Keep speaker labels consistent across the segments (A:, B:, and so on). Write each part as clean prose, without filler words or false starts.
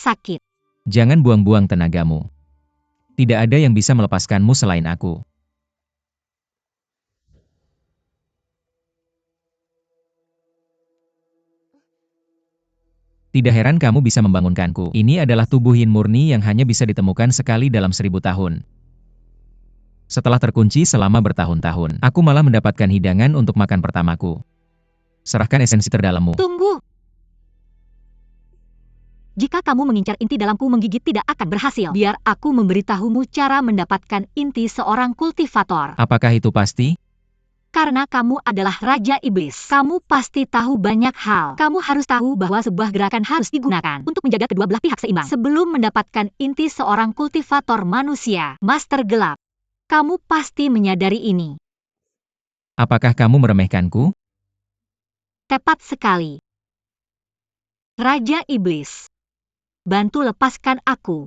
A: sakit.
B: Jangan buang-buang tenagamu. Tidak ada yang bisa melepaskanmu selain aku. Tidak heran kamu bisa membangunkanku. Ini adalah tubuh yin murni yang hanya bisa ditemukan sekali dalam 1000 tahun. Setelah terkunci selama bertahun-tahun, aku malah mendapatkan hidangan untuk makan pertamaku. Serahkan esensi terdalammu.
A: Tunggu. Jika kamu mengincar inti dalamku, menggigit tidak akan berhasil. Biar aku memberitahumu cara mendapatkan inti seorang kultivator.
B: Apakah itu pasti?
A: Karena kamu adalah Raja Iblis. Kamu pasti tahu banyak hal. Kamu harus tahu bahwa sebuah gerakan harus digunakan untuk menjaga kedua belah pihak seimbang. Sebelum mendapatkan inti seorang kultivator manusia, Master Gelap, kamu pasti menyadari ini.
B: Apakah kamu meremehkanku?
A: Tepat sekali. Raja Iblis, bantu lepaskan aku.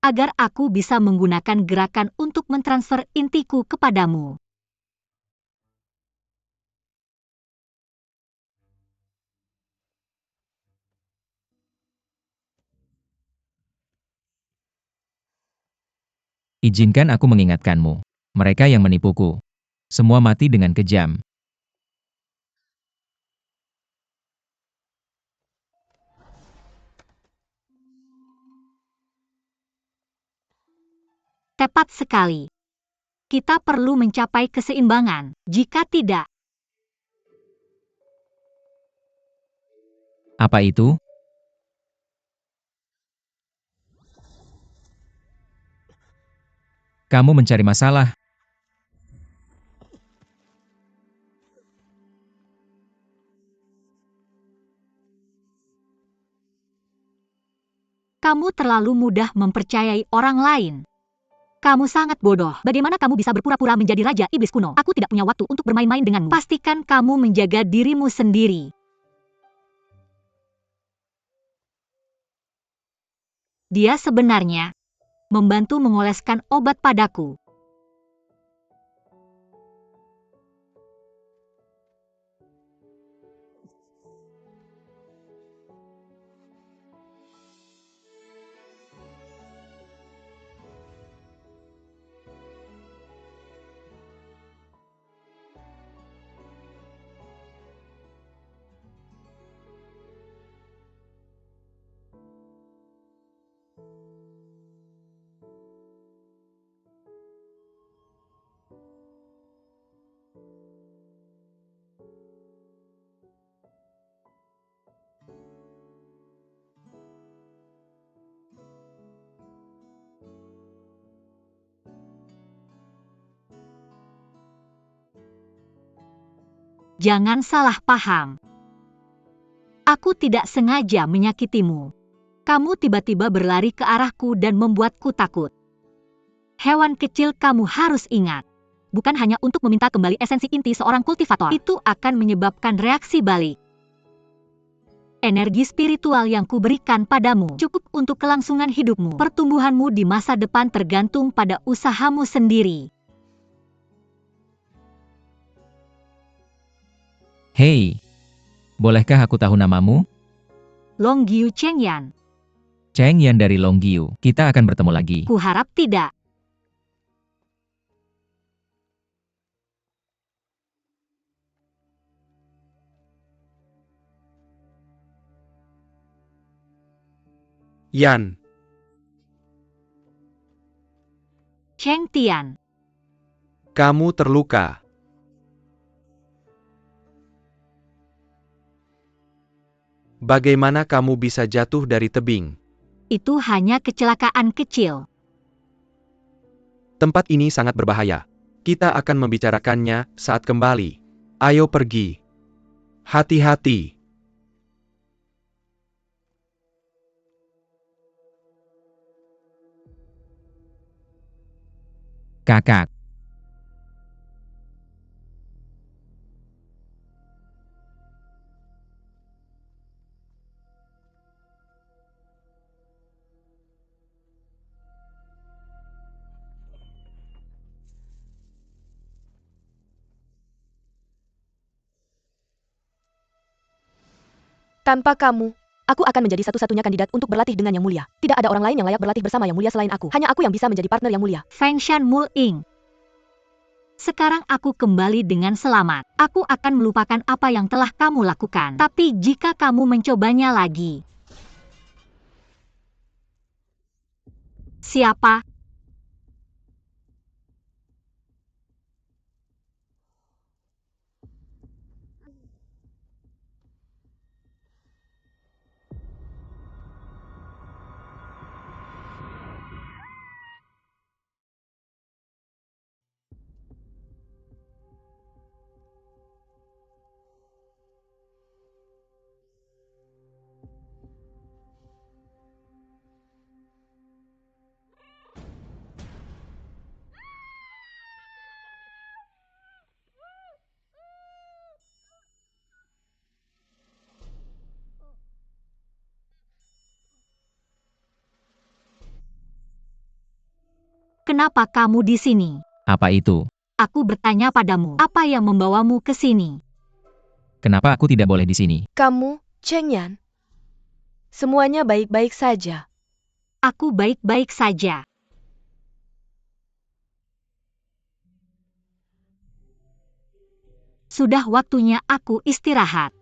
A: Agar aku bisa menggunakan gerakan untuk mentransfer intiku kepadamu.
B: Izinkan aku mengingatkanmu. Mereka yang menipuku. Semua mati dengan kejam.
A: Tepat sekali. Kita perlu mencapai keseimbangan. Jika tidak,
B: Apa itu? Kamu mencari masalah.
A: kamu terlalu mudah mempercayai orang lain. Kamu sangat bodoh. Bagaimana kamu bisa berpura-pura menjadi Raja Iblis kuno? Aku tidak punya waktu untuk bermain-main denganmu. Pastikan kamu menjaga dirimu sendiri. Dia sebenarnya membantu mengoleskan obat padaku. Jangan salah paham. Aku tidak sengaja menyakitimu. Kamu tiba-tiba berlari ke arahku dan membuatku takut. Hewan kecil, kamu harus ingat. Bukan hanya untuk meminta kembali esensi inti seorang kultivator. Itu akan menyebabkan reaksi balik. Energi spiritual yang kuberikan padamu cukup untuk kelangsungan hidupmu. Pertumbuhanmu di masa depan tergantung pada usahamu sendiri.
B: Hei, bolehkah aku tahu namamu?
A: Longgiu Chengyan.
B: Cheng Yan dari Longgiu. Kita akan bertemu lagi.
A: Kuharap tidak.
C: Yan,
A: Cheng Tian.
C: kamu terluka. Bagaimana kamu bisa jatuh dari tebing?
A: Itu hanya kecelakaan kecil.
C: Tempat ini sangat berbahaya. Kita akan membicarakannya saat kembali. Ayo pergi. Hati-hati.
B: Kakak.
D: Tanpa kamu, Aku akan menjadi satu-satunya kandidat untuk berlatih dengan Yang Mulia. Tidak ada orang lain yang layak berlatih bersama Yang Mulia selain aku. Hanya aku yang bisa menjadi partner Yang Mulia.
A: Feng Shan Muling. Sekarang aku kembali dengan selamat. Aku akan melupakan apa yang telah kamu lakukan. Tapi jika kamu mencobanya lagi. Siapa? Kenapa kamu di sini?
B: Apa itu?
A: Aku bertanya padamu, apa yang membawamu ke sini?
B: Kenapa aku tidak boleh di sini?
D: Kamu, Cheng Yan? Semuanya baik-baik saja.
A: Aku baik-baik saja. Sudah waktunya aku istirahat.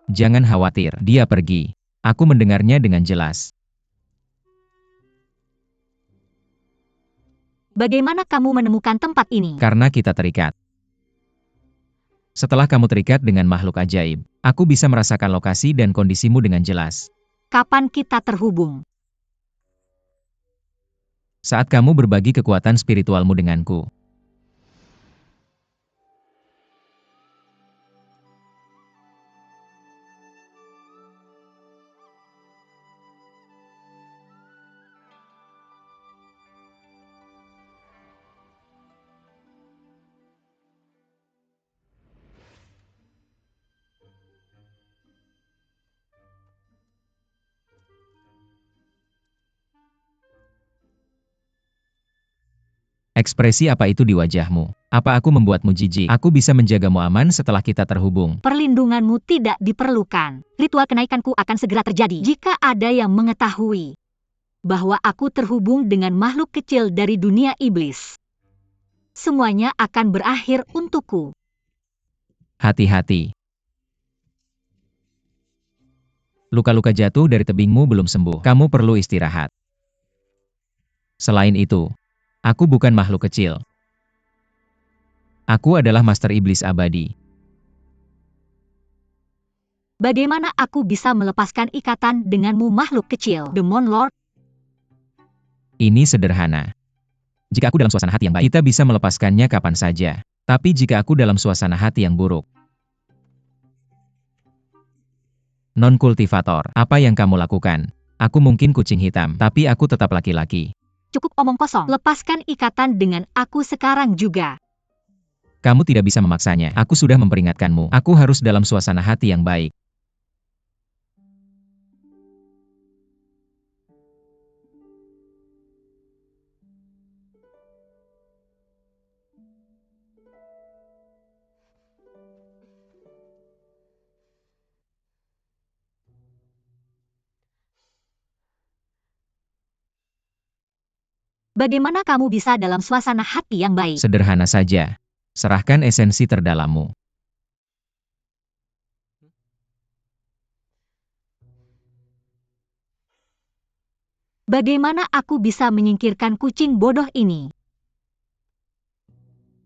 B: Jangan khawatir, dia pergi. Aku mendengarnya dengan jelas.
A: Bagaimana kamu menemukan tempat ini?
B: Karena kita terikat. Setelah kamu terikat dengan makhluk ajaib, aku bisa merasakan lokasi dan kondisimu dengan jelas.
A: Kapan kita terhubung?
B: Saat kamu berbagi kekuatan spiritualmu denganku. Ekspresi apa itu di wajahmu? Apa aku membuatmu jijik? Aku bisa menjagamu aman setelah kita terhubung.
A: Perlindunganmu tidak diperlukan. Ritual kenaikanku akan segera terjadi. Jika ada yang mengetahui bahwa aku terhubung dengan makhluk kecil dari dunia iblis, semuanya akan berakhir untukku.
B: Hati-hati. Luka-luka jatuh dari tebingmu belum sembuh. Kamu perlu istirahat. Selain itu, aku bukan makhluk kecil. Aku adalah Master Iblis Abadi.
A: Bagaimana aku bisa melepaskan ikatan denganmu makhluk kecil, Demon Lord?
B: Ini sederhana. Jika aku dalam suasana hati yang baik, kita bisa melepaskannya kapan saja. Tapi jika aku dalam suasana hati yang buruk, non-kultivator, apa yang kamu lakukan? Aku mungkin kucing hitam, tapi aku tetap laki-laki.
A: Cukup omong kosong. Lepaskan ikatan dengan aku sekarang juga.
B: Kamu tidak bisa memaksanya. Aku sudah memperingatkanmu. Aku harus dalam suasana hati yang baik.
A: Bagaimana kamu bisa dalam suasana hati yang baik?
B: Sederhana saja. Serahkan esensi terdalammu.
A: Bagaimana aku bisa menyingkirkan kucing bodoh ini?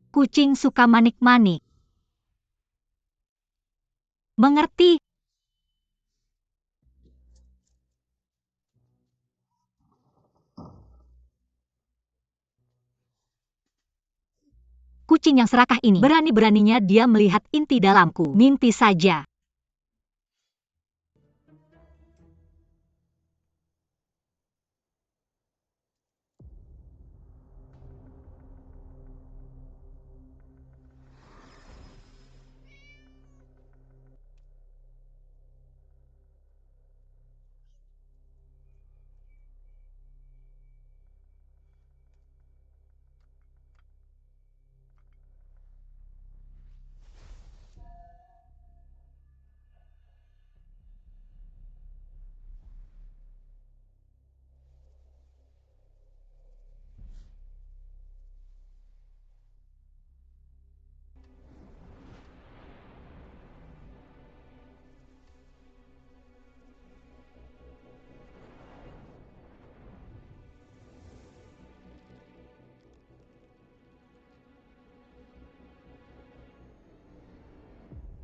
A: Kucing suka manik-manik. Mengerti? Kucing yang serakah ini, berani-beraninya dia melihat inti dalamku. Mimpi saja.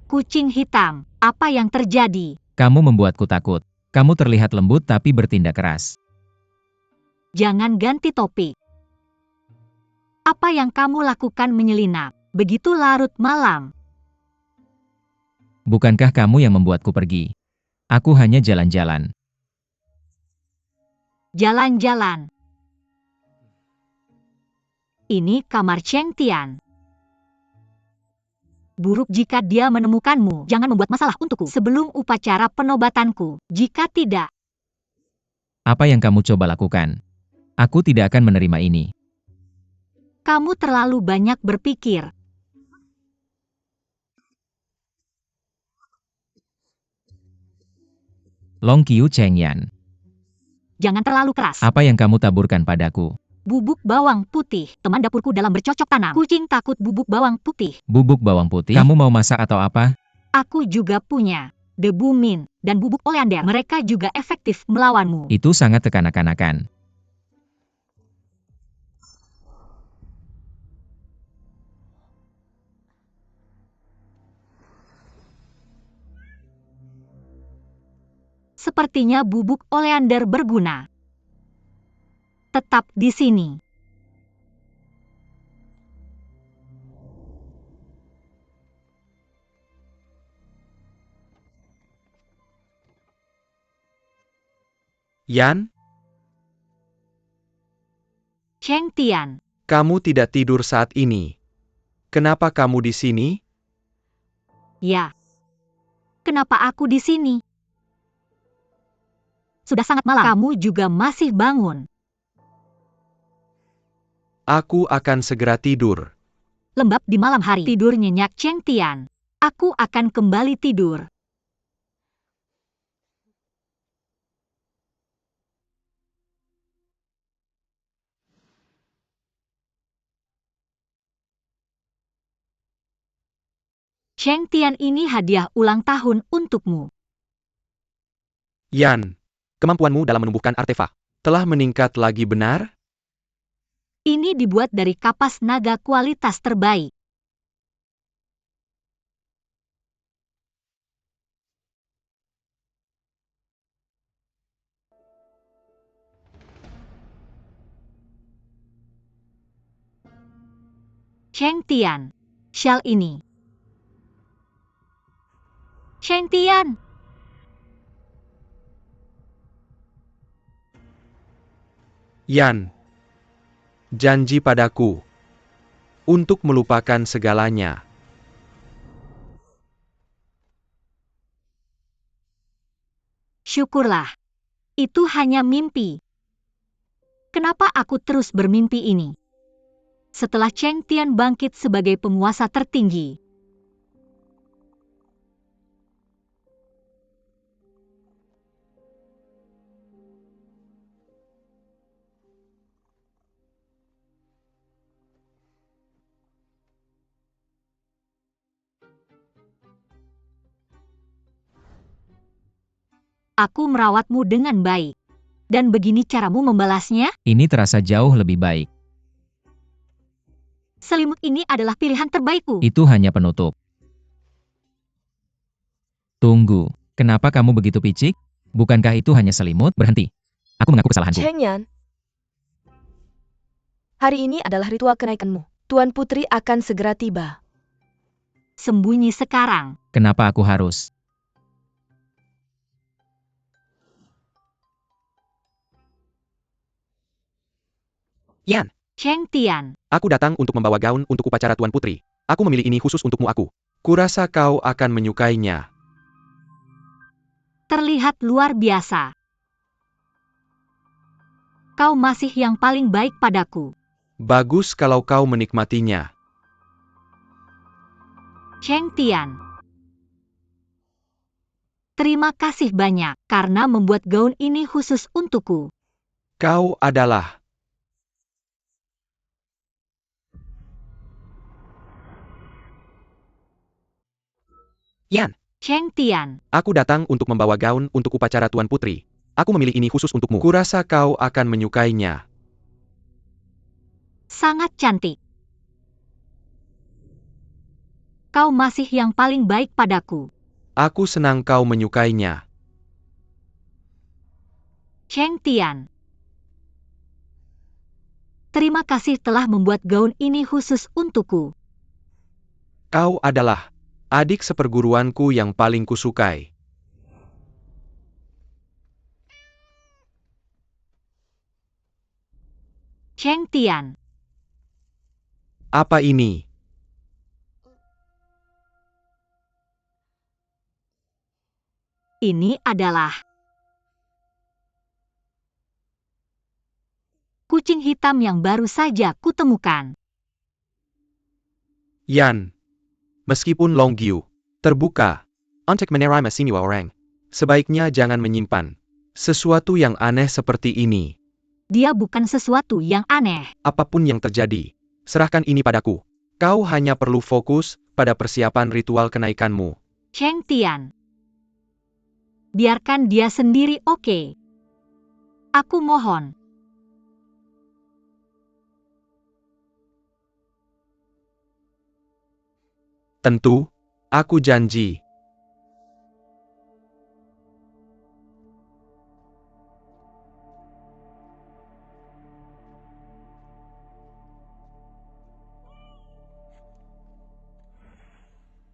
A: Kucing hitam, apa yang terjadi?
B: Kamu membuatku takut. Kamu terlihat lembut tapi bertindak keras.
A: Jangan ganti topik. Apa yang kamu lakukan menyelinap begitu larut malam?
B: Bukankah kamu yang membuatku pergi? Aku hanya jalan-jalan.
A: Jalan-jalan. Ini kamar Cheng Tian. Buruk jika dia menemukanmu. Jangan membuat masalah untukku sebelum upacara penobatanku. Jika tidak,
B: Apa yang kamu coba lakukan? Aku tidak akan menerima ini.
A: kamu terlalu banyak berpikir.
B: Long Qiu Cheng Yan.
A: Jangan terlalu keras.
B: Apa yang kamu taburkan padaku?
A: Bubuk bawang putih, teman dapurku dalam bercocok tanam. Kucing takut bubuk bawang putih.
B: Bubuk bawang putih? Kamu mau masak atau apa?
A: Aku juga punya debu mint dan bubuk oleander. Mereka juga efektif melawanmu.
B: Itu sangat kekanak-kanakan.
A: Sepertinya bubuk oleander berguna. Tetap di sini.
C: Yan,
A: Cheng Tian,
C: kamu tidak tidur saat ini. Kenapa kamu di sini?
A: ya. Kenapa aku di sini? Sudah sangat malam. Kamu juga masih bangun.
C: Aku akan segera tidur.
A: Lembab di malam hari. Tidur nyenyak Cheng Tian. Aku akan kembali tidur. Cheng Tian, ini hadiah ulang tahun untukmu.
C: Yan, kemampuanmu dalam menumbuhkan artefak telah meningkat lagi, benar?
A: Ini dibuat dari kapas naga kualitas terbaik. Cheng Tian, syal ini. Cheng Tian,
C: Yan, janji padaku untuk melupakan segalanya.
A: syukurlah. Itu hanya mimpi. Kenapa aku terus bermimpi ini? Setelah Cheng Tian bangkit sebagai penguasa tertinggi, aku merawatmu dengan baik. Dan begini caramu membalasnya?
B: Ini terasa jauh lebih baik.
A: Selimut ini adalah pilihan terbaikku.
B: Itu hanya penutup. Tunggu, kenapa kamu begitu picik? Bukankah itu hanya selimut? Berhenti. Aku mengaku kesalahanku.
D: Cheng Yan. Hari ini adalah ritual kenaikanmu. Tuan Putri akan segera tiba.
A: Sembunyi sekarang.
B: Kenapa aku harus?
C: Yan,
A: Cheng Tian,
C: aku datang untuk membawa gaun untuk upacara Tuan Putri. Aku memilih ini khusus untukmu aku. Kurasa kau akan menyukainya.
A: terlihat luar biasa. Kau masih yang paling baik padaku.
C: Bagus kalau kau menikmatinya.
A: Cheng Tian. Terima kasih banyak karena membuat gaun ini khusus untukku.
C: Kau adalah Yan,
A: Cheng Tian,
C: aku datang untuk membawa gaun untuk upacara Tuan Putri. Aku memilih ini khusus untukmu. Kurasa kau akan menyukainya.
A: sangat cantik. Kau masih yang paling baik padaku.
C: Aku senang kau menyukainya.
A: Cheng Tian. Terima kasih telah membuat gaun ini khusus untukku.
C: Kau adalah adik seperguruanku yang paling kusukai.
A: Cheng Tian.
C: Apa ini?
A: Ini adalah kucing hitam yang baru saja kutemukan.
C: Yan. Meskipun Longyu terbuka untuk menerima semua orang, sebaiknya jangan menyimpan sesuatu yang aneh seperti ini.
A: Dia bukan sesuatu yang aneh.
C: Apapun yang terjadi, serahkan ini padaku. Kau hanya perlu fokus pada persiapan ritual kenaikanmu.
A: Cheng Tian. Biarkan dia sendiri, oke? Aku mohon.
C: Tentu, aku janji.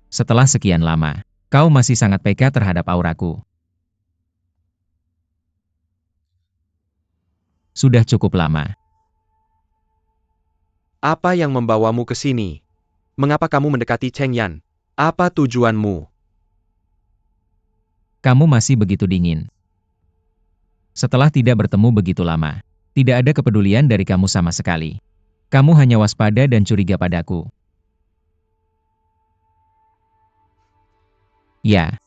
B: Setelah sekian lama, kau masih sangat peka terhadap auraku. Sudah cukup lama.
C: Apa yang membawamu ke sini? Mengapa kamu mendekati Cheng Yan? Apa tujuanmu?
B: Kamu masih begitu dingin. Setelah tidak bertemu begitu lama, tidak ada kepedulian dari kamu sama sekali. Kamu hanya waspada dan curiga padaku. Ya.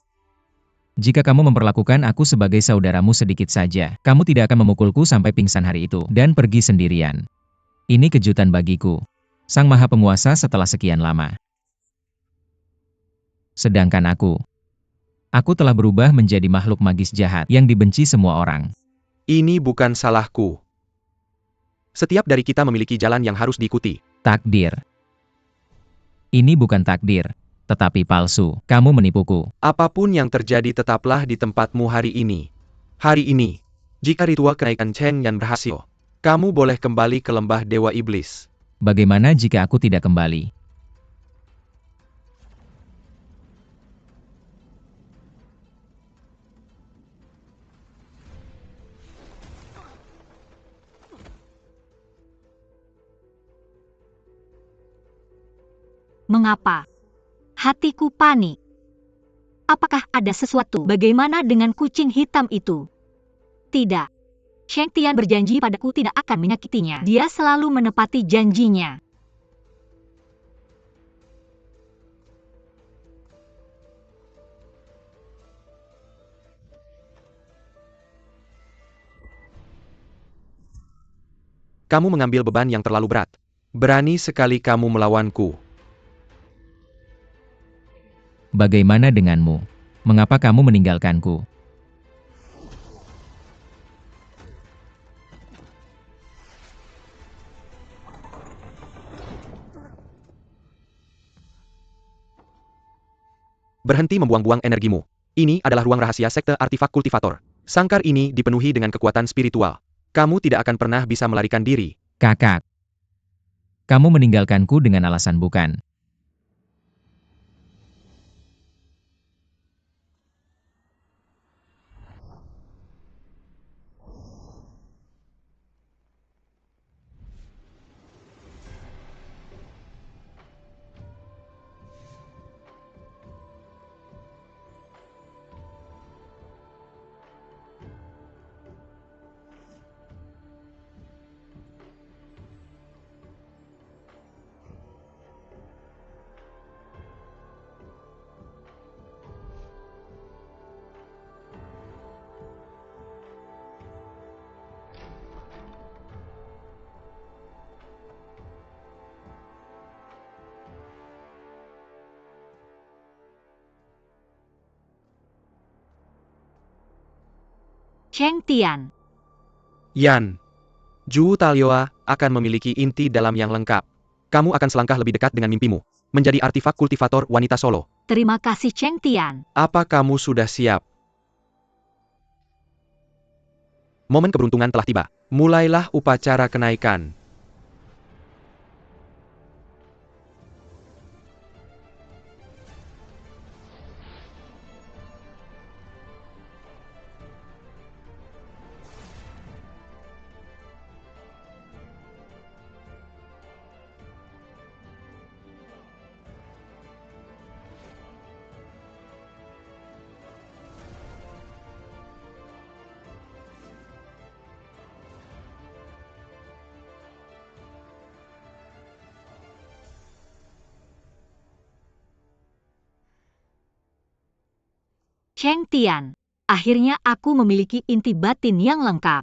B: Jika kamu memperlakukan aku sebagai saudaramu sedikit saja, kamu tidak akan memukulku sampai pingsan hari itu dan pergi sendirian. Ini kejutan bagiku. Sang Maha Penguasa setelah sekian lama. Sedangkan aku telah berubah menjadi makhluk magis jahat yang dibenci semua orang.
C: Ini bukan salahku. Setiap dari kita memiliki jalan yang harus diikuti.
B: Takdir. Ini bukan takdir, tetapi palsu. Kamu menipuku.
C: Apapun yang terjadi tetaplah di tempatmu hari ini. Hari ini, jika ritual kenaikan Cheng Yan berhasil, kamu boleh kembali ke lembah Dewa Iblis.
B: Bagaimana jika aku tidak kembali?
A: Mengapa? Hatiku panik. Apakah ada sesuatu? Bagaimana dengan kucing hitam itu? Tidak. Cheng Tian berjanji padaku tidak akan menyakitinya. Dia selalu menepati janjinya.
C: Kamu mengambil beban yang terlalu berat. Berani sekali kamu melawanku.
B: Bagaimana denganmu? Mengapa kamu meninggalkanku?
C: Berhenti membuang-buang energimu. Ini adalah ruang rahasia sekte artifak kultivator. Sangkar ini dipenuhi dengan kekuatan spiritual. Kamu tidak akan pernah bisa melarikan diri.
B: Kakak. Kamu meninggalkanku dengan alasan bukan?
A: Cheng Tian.
C: Yan. Ju Talioa akan memiliki inti dalam yang lengkap. Kamu akan selangkah lebih dekat dengan mimpimu. menjadi artefak kultivator wanita solo.
A: Terima kasih Cheng Tian.
C: Apa kamu sudah siap? Momen keberuntungan telah tiba. Mulailah upacara kenaikan.
A: Cheng Tian. Akhirnya aku memiliki inti batin yang lengkap.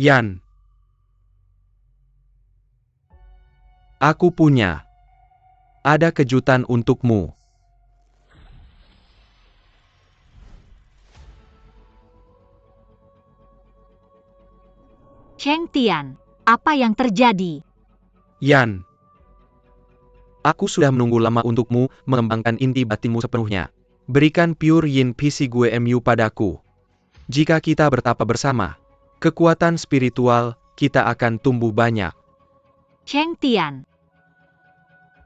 C: Yan. Aku punya. Ada kejutan untukmu.
A: Cheng Tian. Apa yang terjadi?
C: Yan. Aku sudah menunggu lama untukmu mengembangkan inti batinmu sepenuhnya. Berikan Pure Yin PC gue MU padaku. Jika kita bertapa bersama, kekuatan spiritual kita akan tumbuh banyak.
A: Cheng Tian.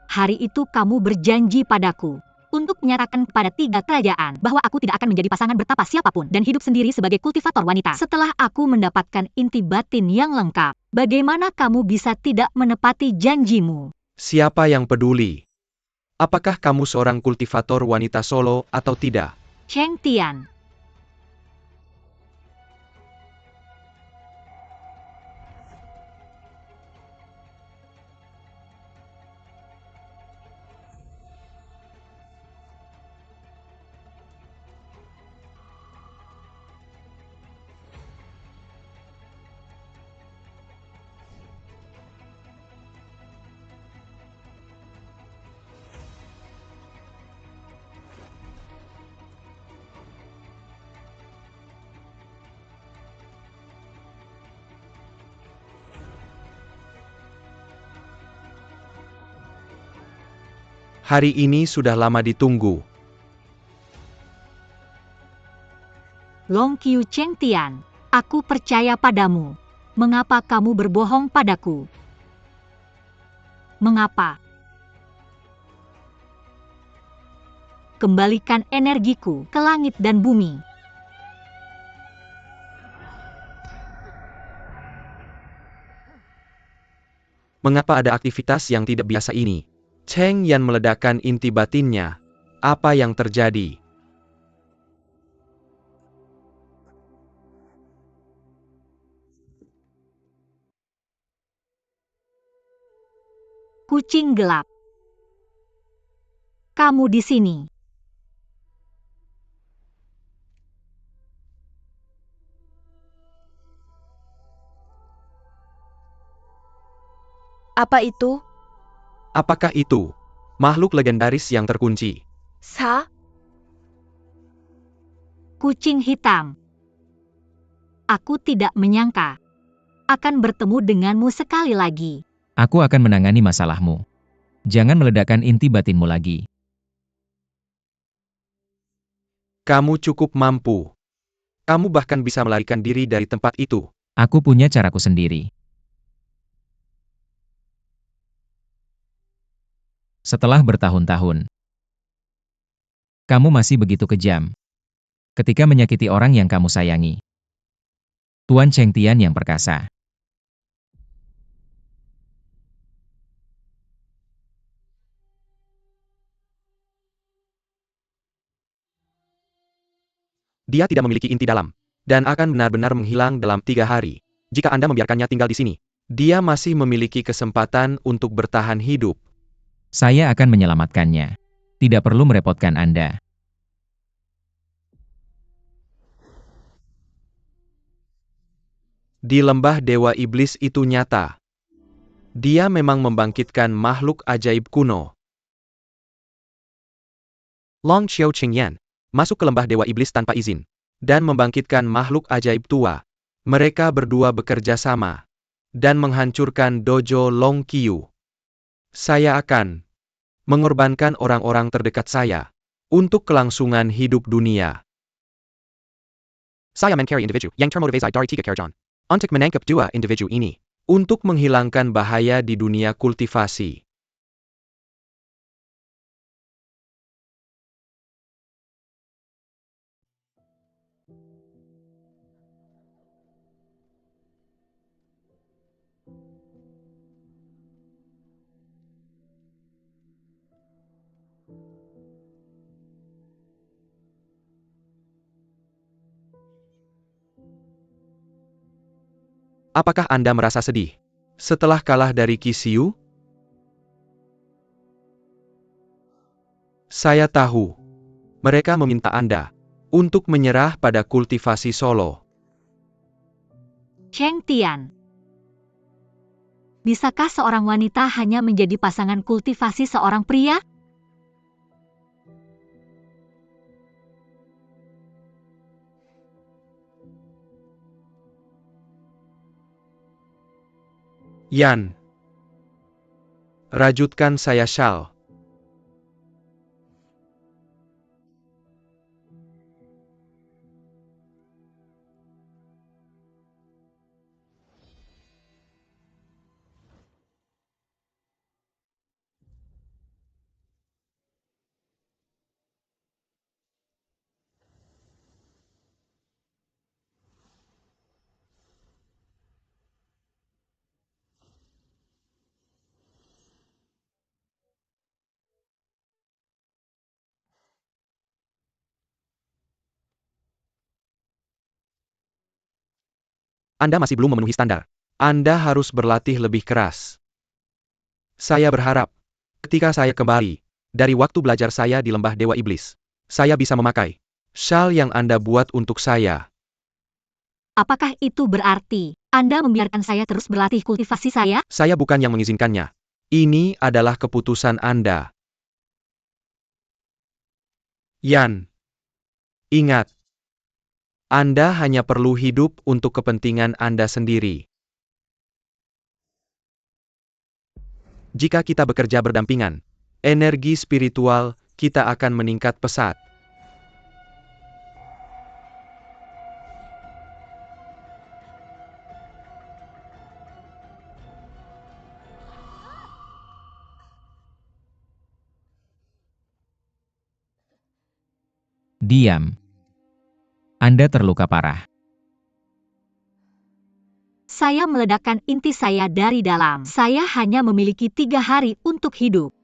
A: Hari itu kamu berjanji padaku untuk menyatakan kepada 3 kerajaan bahwa aku tidak akan menjadi pasangan bertapa siapapun dan hidup sendiri sebagai kultivator wanita. Setelah aku mendapatkan inti batin yang lengkap, bagaimana kamu bisa tidak menepati janjimu?
C: Siapa yang peduli? Apakah kamu seorang kultivator wanita solo atau tidak?
A: Cheng Tian.
C: Hari ini sudah lama ditunggu.
A: Long Qiu Cheng Tian, aku percaya padamu. Mengapa kamu berbohong padaku? Mengapa? Kembalikan energiku ke langit dan bumi.
C: Mengapa ada aktivitas yang tidak biasa ini? Cheng Yan meledakkan inti batinnya. Apa yang terjadi?
A: Kucing gelap. Kamu di sini.
D: Apa itu?
C: Apakah itu makhluk legendaris yang terkunci?
D: Sa?
A: Kucing hitam. Aku tidak menyangka akan bertemu denganmu sekali lagi.
B: Aku akan menangani masalahmu. Jangan meledakkan inti batinmu lagi.
C: Kamu cukup mampu. Kamu bahkan bisa melarikan diri dari tempat itu.
B: Aku punya caraku sendiri. Setelah bertahun-tahun, kamu masih begitu kejam ketika menyakiti orang yang kamu sayangi. Tuan Cheng Tian yang perkasa.
C: Dia tidak memiliki inti dalam, dan akan benar-benar menghilang dalam 3 hari. Jika Anda membiarkannya tinggal di sini, dia masih memiliki kesempatan untuk bertahan hidup.
B: Saya akan menyelamatkannya. Tidak perlu merepotkan Anda.
C: Di lembah Dewa Iblis itu nyata. Dia memang membangkitkan makhluk ajaib kuno. Long Xiao Qingyan masuk ke lembah Dewa Iblis tanpa izin dan membangkitkan makhluk ajaib tua. Mereka berdua bekerja sama dan menghancurkan dojo Long Qiu. Saya akan mengorbankan orang-orang terdekat saya untuk kelangsungan hidup dunia. Saya mencari individu yang termotivasi dari 3 kerajaan untuk menangkap 2 individu ini untuk menghilangkan bahaya di dunia kultivasi. Apakah Anda merasa sedih setelah kalah dari Qi Xiu? Saya tahu. Mereka meminta Anda untuk menyerah pada kultivasi solo.
A: Cheng Tian. Bisakah seorang wanita hanya menjadi pasangan kultivasi seorang pria?
C: Yan. Rajutkan saya syal. Anda masih belum memenuhi standar. Anda harus berlatih lebih keras. Saya berharap, ketika saya kembali dari waktu belajar saya di lembah Dewa Iblis, saya bisa memakai syal yang Anda buat untuk saya.
A: Apakah itu berarti Anda membiarkan saya terus berlatih kultivasi saya?
C: Saya bukan yang mengizinkannya. Ini adalah keputusan Anda. Yan. Ingat. Anda hanya perlu hidup untuk kepentingan Anda sendiri. Jika kita bekerja berdampingan, energi spiritual kita akan meningkat pesat.
B: Diam. Anda terluka parah.
A: Saya meledakkan inti saya dari dalam. Saya hanya memiliki 3 hari untuk hidup.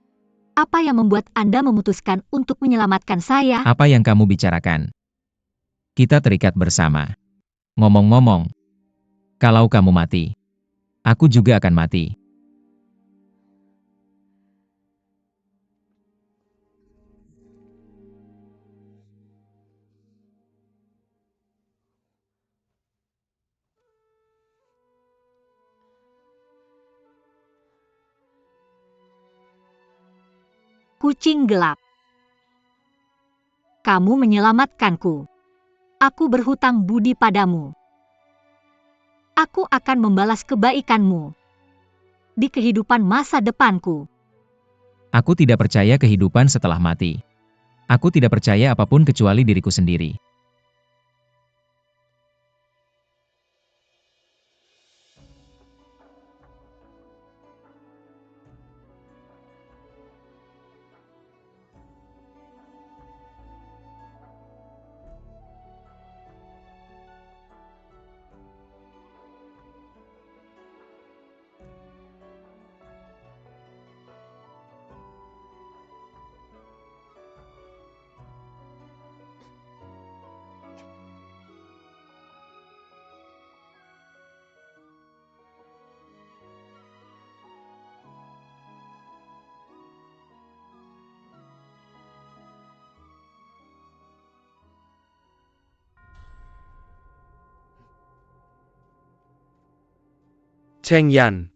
A: Apa yang membuat Anda memutuskan untuk menyelamatkan saya?
B: Apa yang kamu bicarakan? Kita terikat bersama. Ngomong-ngomong, kalau kamu mati, aku juga akan mati.
A: Kucing gelap. Kamu menyelamatkanku. Aku berhutang budi padamu. Aku akan membalas kebaikanmu di kehidupan masa depanku.
B: Aku tidak percaya kehidupan setelah mati. Aku tidak percaya apapun kecuali diriku sendiri.
C: Cheng Yan.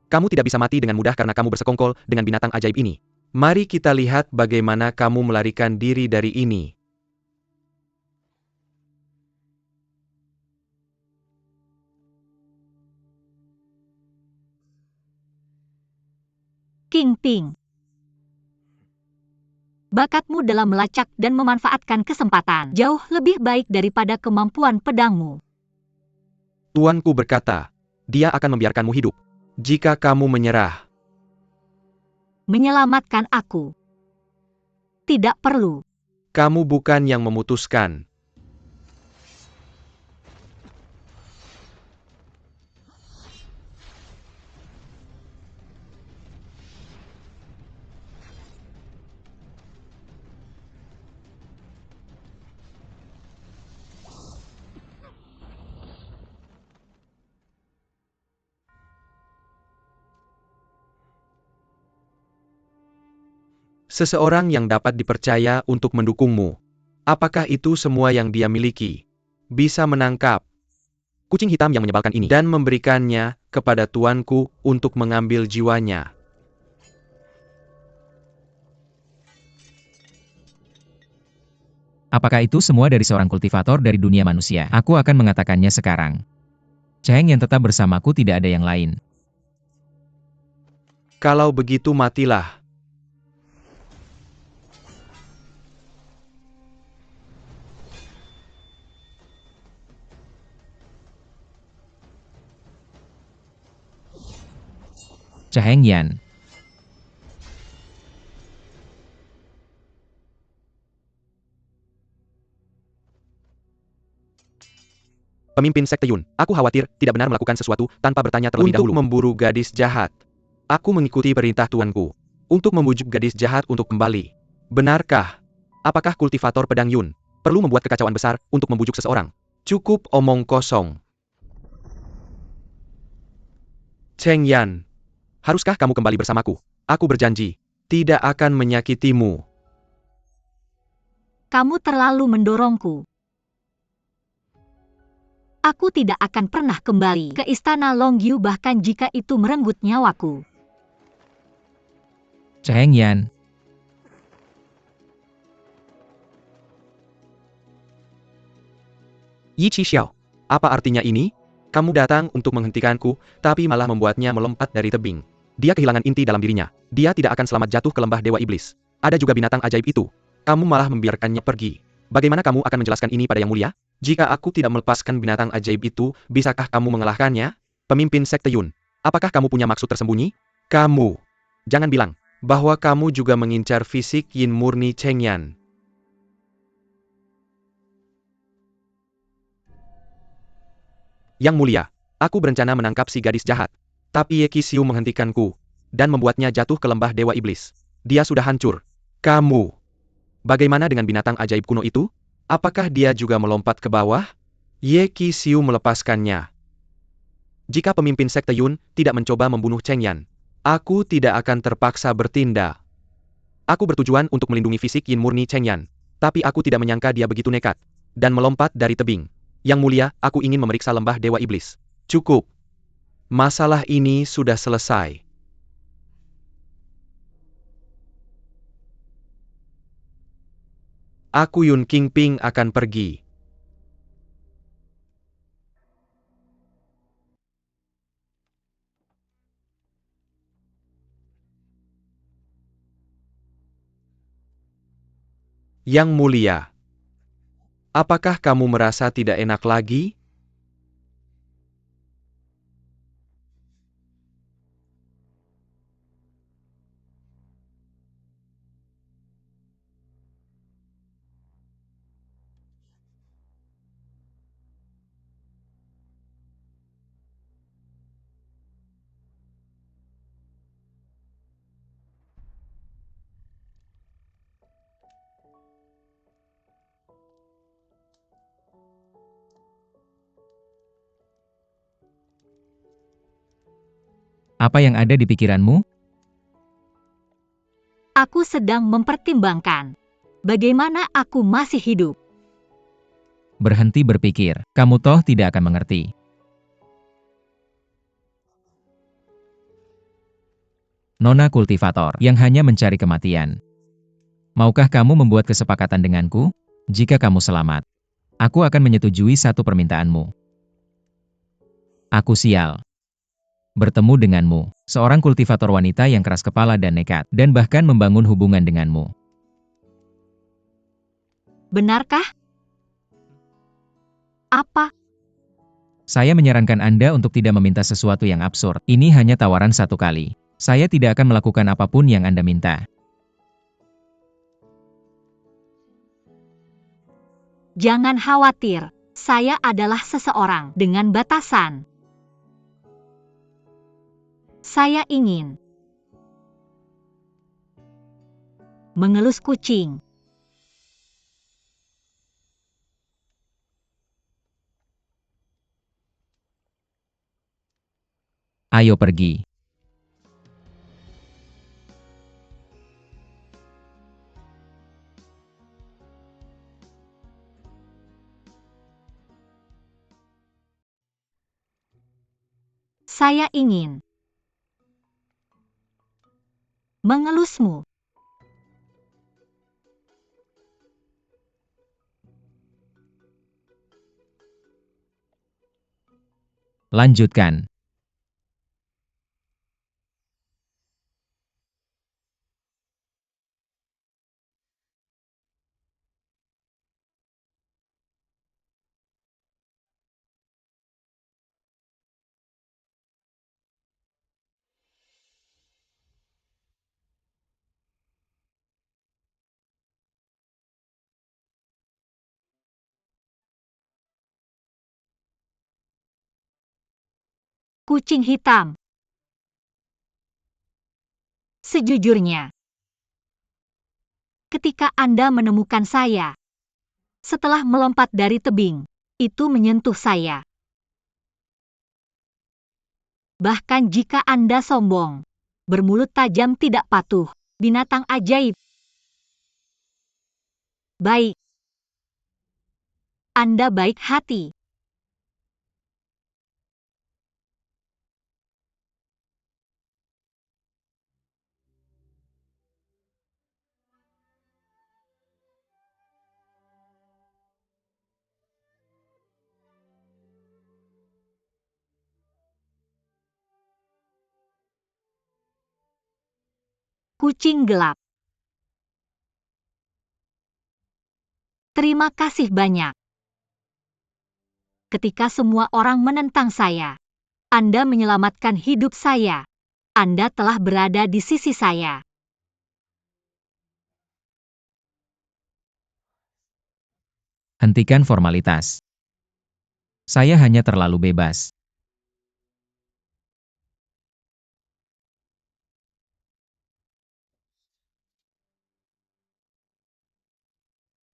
C: Kamu tidak bisa mati dengan mudah karena kamu bersekongkol dengan binatang ajaib ini. Mari kita lihat bagaimana kamu melarikan diri dari ini.
A: King Ping. Bakatmu dalam melacak dan memanfaatkan kesempatan jauh lebih baik daripada kemampuan pedangmu.
C: Tuanku berkata, dia akan membiarkanmu hidup. Jika kamu menyerah,
A: Menyelamatkan aku. Tidak perlu.
C: kamu bukan yang memutuskan. Seseorang yang dapat dipercaya untuk mendukungmu. Apakah itu semua yang dia miliki? Bisa menangkap kucing hitam yang menyebalkan ini dan memberikannya kepada tuanku untuk mengambil jiwanya.
B: Apakah itu semua dari seorang kultivator dari dunia manusia? Aku akan mengatakannya sekarang. Cheng yang tetap bersamaku tidak ada yang lain.
C: Kalau begitu matilah.
B: Cheng Yan.
C: Pemimpin Sekte Yun, aku khawatir tidak benar melakukan sesuatu tanpa bertanya terlebih dahulu. Untuk memburu gadis jahat. Aku mengikuti perintah tuanku. Untuk membujuk gadis jahat untuk kembali. Benarkah? Apakah kultivator pedang Yun perlu membuat kekacauan besar untuk membujuk seseorang? Cukup omong kosong. Cheng Yan, haruskah kamu kembali bersamaku? Aku berjanji, tidak akan menyakitimu.
A: Kamu terlalu mendorongku. Aku tidak akan pernah kembali ke istana Longyu bahkan jika itu merenggut nyawaku.
B: Cheng Yan.
C: Yi Chi Xiao, apa artinya ini? Kamu datang untuk menghentikanku, tapi malah membuatnya melompat dari tebing. Dia kehilangan inti dalam dirinya. Dia tidak akan selamat jatuh ke lembah Dewa Iblis. Ada juga binatang ajaib itu. Kamu malah membiarkannya pergi. Bagaimana kamu akan menjelaskan ini pada Yang Mulia? Jika aku tidak melepaskan binatang ajaib itu, bisakah kamu mengalahkannya? Pemimpin Sekte Yun, apakah kamu punya maksud tersembunyi? Kamu. Jangan bilang bahwa kamu juga mengincar fisik Yin murni Cheng Yan. Yang Mulia, aku berencana menangkap si gadis jahat. Tapi Ye Qixu menghentikanku dan membuatnya jatuh ke lembah Dewa Iblis. Dia sudah hancur. Kamu. Bagaimana dengan binatang ajaib kuno itu? Apakah dia juga melompat ke bawah? Ye Qixu melepaskannya. Jika pemimpin Sekte Yun tidak mencoba membunuh Cheng Yan, aku tidak akan terpaksa bertindak. Aku bertujuan untuk melindungi fisik Yin murni Cheng Yan. Tapi aku tidak menyangka dia begitu nekat dan melompat dari tebing. Yang Mulia, aku ingin memeriksa lembah Dewa Iblis. Cukup. Masalah ini sudah selesai. Aku Yun King Ping akan pergi. Yang Mulia, apakah kamu merasa tidak enak lagi?
B: Apa yang ada di pikiranmu?
A: Aku sedang mempertimbangkan bagaimana aku masih hidup.
B: Berhenti berpikir, kamu toh tidak akan mengerti. Nona kultivator yang hanya mencari kematian. Maukah kamu membuat kesepakatan denganku? Jika kamu selamat, aku akan menyetujui satu permintaanmu. Aku sial bertemu denganmu, seorang kultivator wanita yang keras kepala dan nekat, dan bahkan membangun hubungan denganmu.
A: Benarkah? Apa?
B: Saya menyarankan Anda untuk tidak meminta sesuatu yang absurd. Ini hanya tawaran satu kali. Saya tidak akan melakukan apapun yang Anda minta.
A: Jangan khawatir, saya adalah seseorang dengan batasan. Saya ingin mengelus kucing.
B: Ayo pergi.
A: Saya ingin mengelusmu.
B: Lanjutkan.
A: Kucing hitam. Sejujurnya, ketika Anda menemukan saya, setelah melompat dari tebing, itu menyentuh saya. Bahkan jika Anda sombong, bermulut tajam tidak patuh, binatang ajaib. Baik. Anda baik hati. Kucing gelap. Terima kasih banyak. Ketika semua orang menentang saya, Anda menyelamatkan hidup saya. Anda telah berada di sisi saya.
B: Hentikan formalitas. Saya hanya terlalu bebas.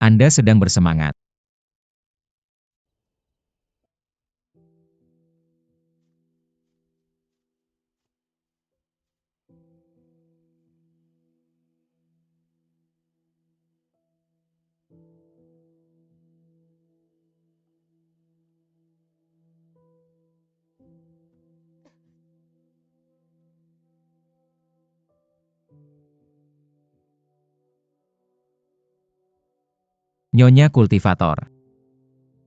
B: Anda sedang bersemangat. Nyonya kultivator.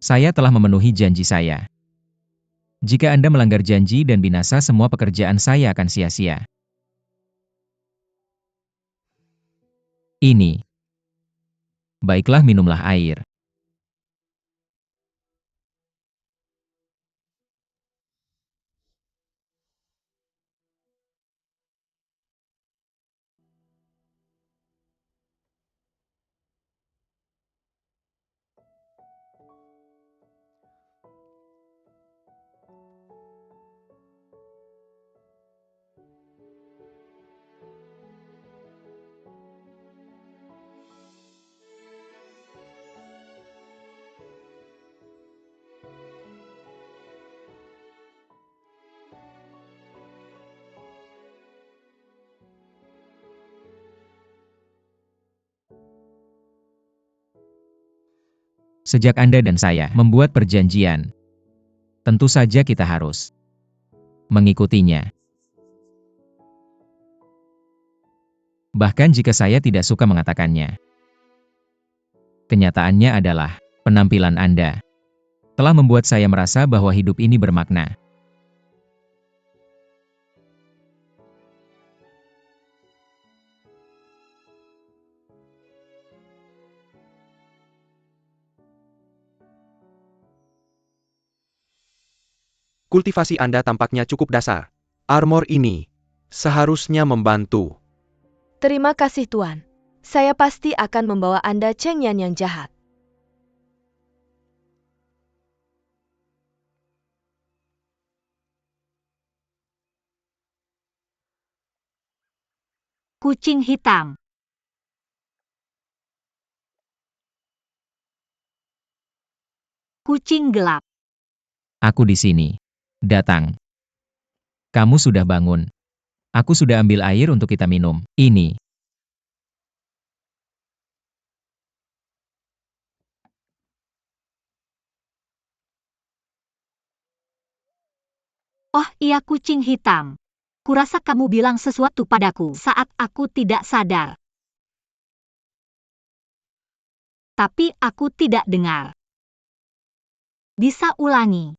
B: Saya telah memenuhi janji saya. Jika Anda melanggar janji dan binasa, semua pekerjaan saya akan sia-sia. Ini. Baiklah, minumlah air. Sejak Anda dan saya membuat perjanjian, tentu saja kita harus mengikutinya. bahkan jika saya tidak suka mengatakannya. Kenyataannya adalah, penampilan Anda telah membuat saya merasa bahwa hidup ini bermakna.
C: Kultivasi Anda tampaknya cukup dasar. Armor ini seharusnya membantu.
D: Terima kasih Tuan. Saya pasti akan membawa Anda Cheng Yan yang jahat.
A: Kucing hitam. Kucing gelap.
B: Aku di sini. Datang. Kamu sudah bangun. Aku sudah ambil air untuk kita minum. Ini.
A: Oh iya kucing hitam. Kurasa kamu bilang sesuatu padaku saat aku tidak sadar. Tapi aku tidak dengar. Bisa ulangi.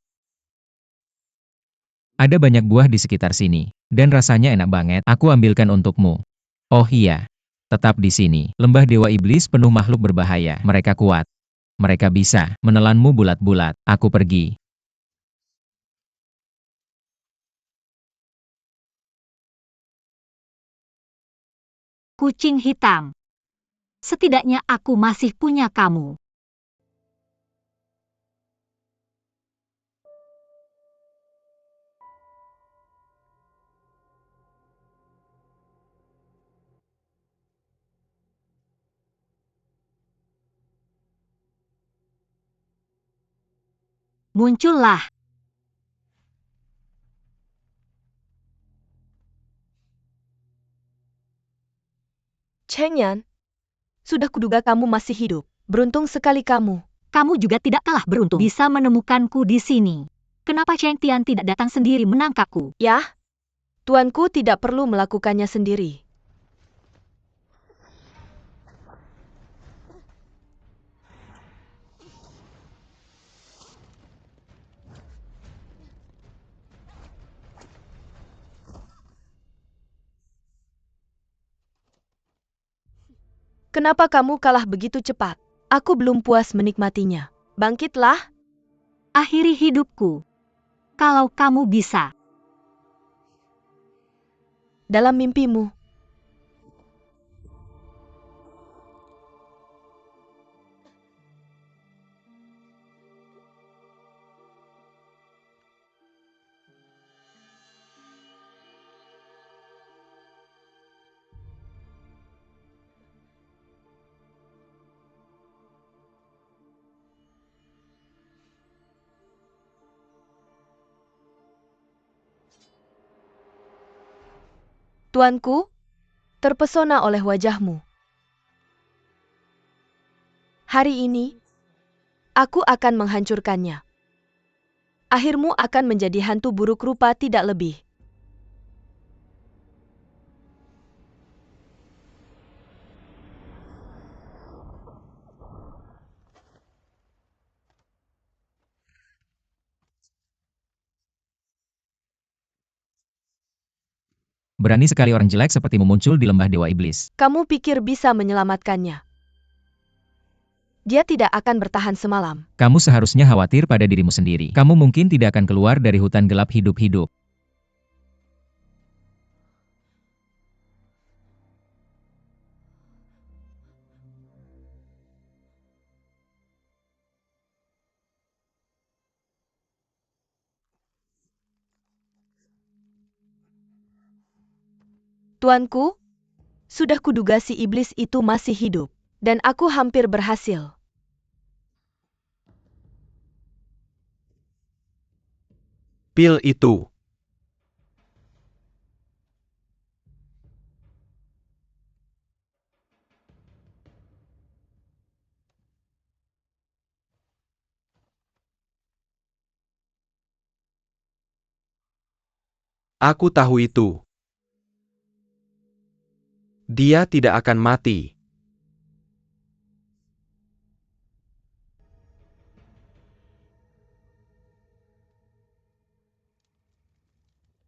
B: Ada banyak buah di sekitar sini. Dan rasanya enak banget. Aku ambilkan untukmu. Oh iya. Tetap di sini. Lembah Dewa Iblis penuh makhluk berbahaya. Mereka kuat. Mereka bisa menelanmu bulat-bulat. Aku pergi.
A: Kucing hitam. Setidaknya aku masih punya kamu. Muncullah.
D: Cheng Yan, sudah kuduga kamu masih hidup. Beruntung sekali kamu.
A: Kamu juga tidak kalah beruntung bisa menemukanku di sini. Kenapa Cheng Tian tidak datang sendiri menangkapku?
D: Ya, tuanku tidak perlu melakukannya sendiri. Kenapa kamu kalah begitu cepat? Aku belum puas menikmatinya. Bangkitlah.
A: Akhiri hidupku. Kalau kamu bisa.
D: Dalam mimpimu. Tuanku, terpesona oleh wajahmu. Hari ini, aku akan menghancurkannya. Akhirmu akan menjadi hantu buruk rupa tidak lebih.
B: Berani sekali orang jelek sepertimu muncul di lembah Dewa Iblis.
D: Kamu pikir bisa menyelamatkannya? Dia tidak akan bertahan semalam.
B: Kamu seharusnya khawatir pada dirimu sendiri. Kamu mungkin tidak akan keluar dari hutan gelap hidup-hidup.
D: Tuanku, sudah kuduga si iblis itu masih hidup. Dan aku hampir berhasil.
C: Pil itu. Aku tahu itu. Dia tidak akan mati.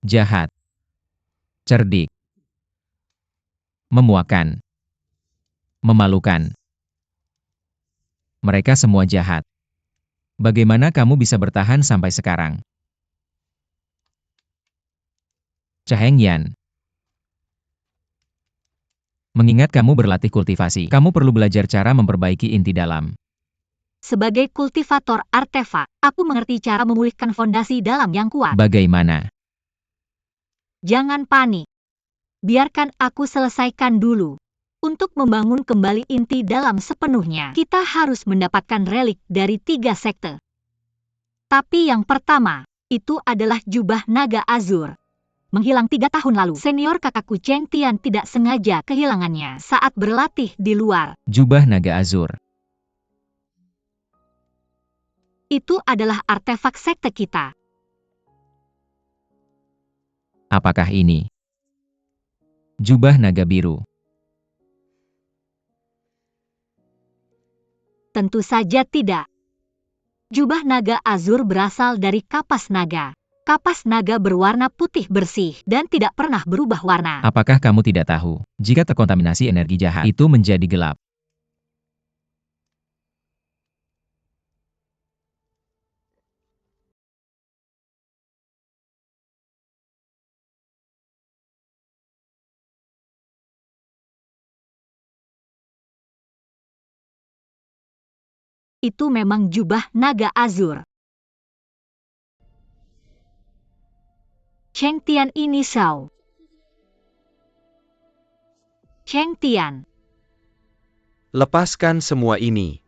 B: Jahat. Cerdik. Memuakan. Memalukan. Mereka semua jahat. Bagaimana kamu bisa bertahan sampai sekarang? Chaheng Yan. Mengingat kamu berlatih kultivasi, kamu perlu belajar cara memperbaiki inti dalam.
A: Sebagai kultivator artefak, aku mengerti cara memulihkan fondasi dalam yang kuat.
B: Bagaimana?
A: Jangan panik. Biarkan aku selesaikan dulu. Untuk membangun kembali inti dalam sepenuhnya, kita harus mendapatkan relik dari 3 sekte. Tapi yang pertama, itu adalah jubah naga azur. Menghilang 3 tahun lalu, senior kakakku Cheng Tian tidak sengaja kehilangannya saat berlatih di luar.
B: Jubah naga azur.
A: Itu adalah artefak sekte kita.
B: Apakah ini jubah naga biru?
A: Tentu saja tidak. Jubah naga azur berasal dari kapas naga. Kapas naga berwarna putih bersih dan tidak pernah berubah warna.
B: Apakah kamu tidak tahu, jika terkontaminasi energi jahat, itu menjadi gelap?
A: Itu memang jubah naga azur. Cheng Tian ini Shao. Cheng Tian.
C: Lepaskan semua ini.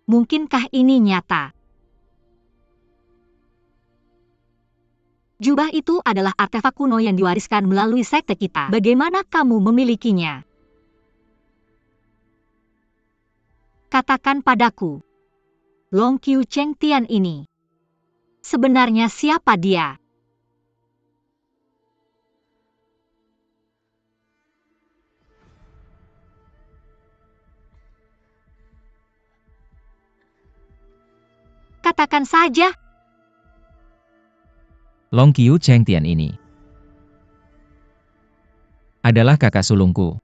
A: Mungkinkah ini nyata? Jubah itu adalah artefak kuno yang diwariskan melalui sekte kita. Bagaimana kamu memilikinya? Katakan padaku. Long Qiu Cheng Tian ini. Sebenarnya siapa dia? Katakan saja.
B: Long Qiu Cheng Tian ini adalah kakak sulungku.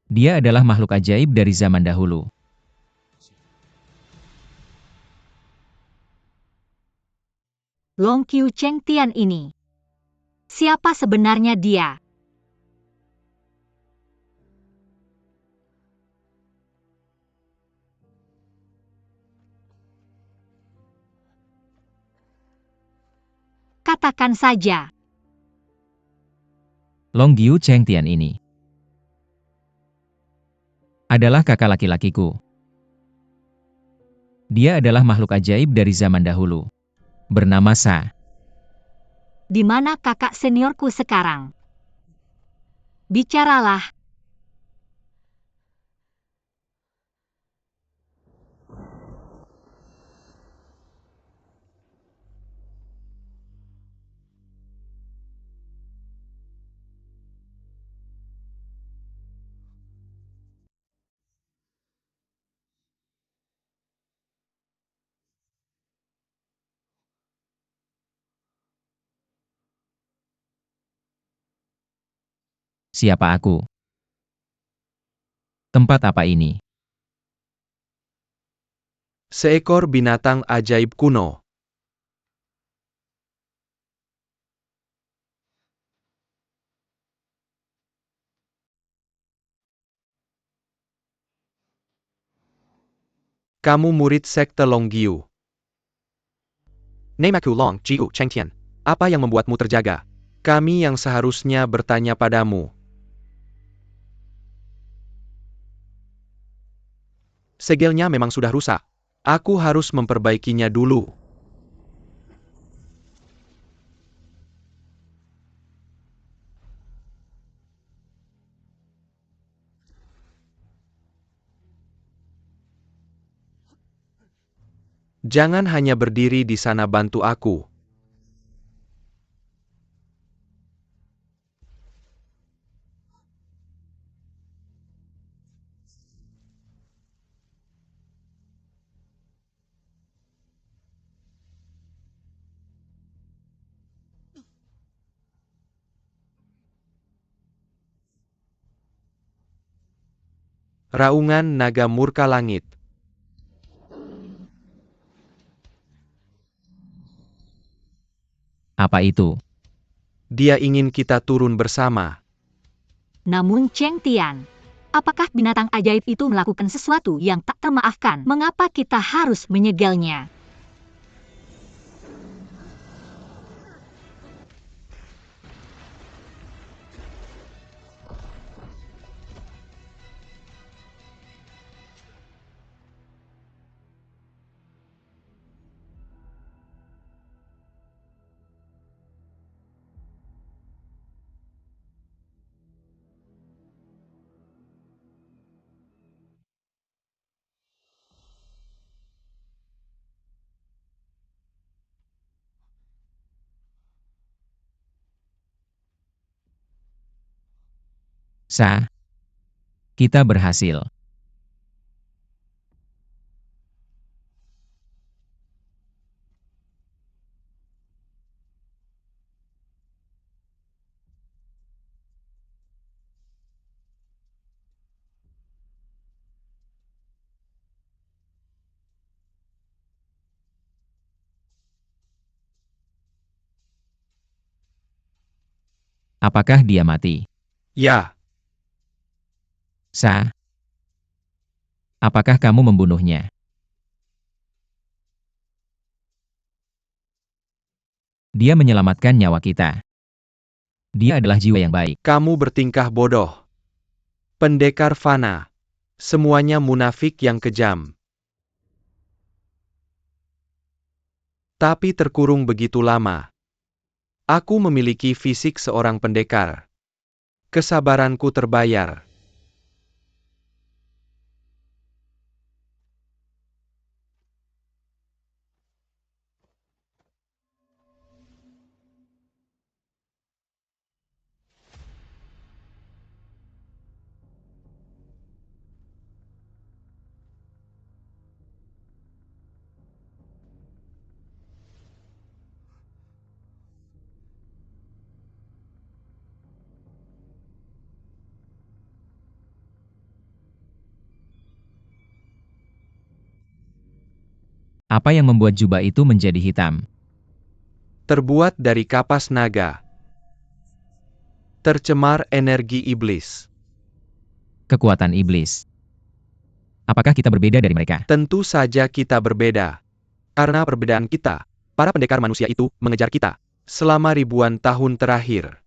B: Dia adalah makhluk ajaib dari zaman dahulu.
A: Long Qiu Cheng Tian ini. Siapa sebenarnya dia? Katakan saja.
B: Long Qiu Cheng Tian ini adalah kakak laki-lakiku. Dia adalah makhluk ajaib dari zaman dahulu. Bernama Sa.
A: Di mana kakak seniorku sekarang? Bicaralah.
B: Siapa aku? Tempat apa ini?
C: Seekor binatang ajaib kuno. Kamu murid sekte Long Qiu. Namaku Long Qiu Cheng Tian. Apa yang membuatmu terjaga? Kami yang seharusnya bertanya padamu. Segelnya memang sudah rusak. Aku harus memperbaikinya dulu. Jangan hanya berdiri di sana, bantu aku. Raungan naga murka langit.
B: Apa itu?
C: Dia ingin kita turun bersama.
A: Namun Cheng Tian, apakah binatang ajaib itu melakukan sesuatu yang tak termaafkan? Mengapa kita harus menyegelnya?
B: Sa, kita berhasil. Apakah dia mati?
C: Ya,
B: Sa, apakah kamu membunuhnya? Dia menyelamatkan nyawa kita. Dia adalah jiwa yang baik.
C: kamu bertingkah bodoh. Pendekar fana. Semuanya munafik yang kejam. Tapi terkurung begitu lama. Aku memiliki fisik seorang pendekar. Kesabaranku terbayar.
B: Apa yang membuat jubah itu menjadi hitam?
C: Terbuat dari kapas naga. Tercemar energi iblis.
B: Kekuatan iblis. Apakah kita berbeda dari mereka?
C: Tentu saja kita berbeda. Karena perbedaan kita, para pendekar manusia itu mengejar kita selama ribuan tahun terakhir.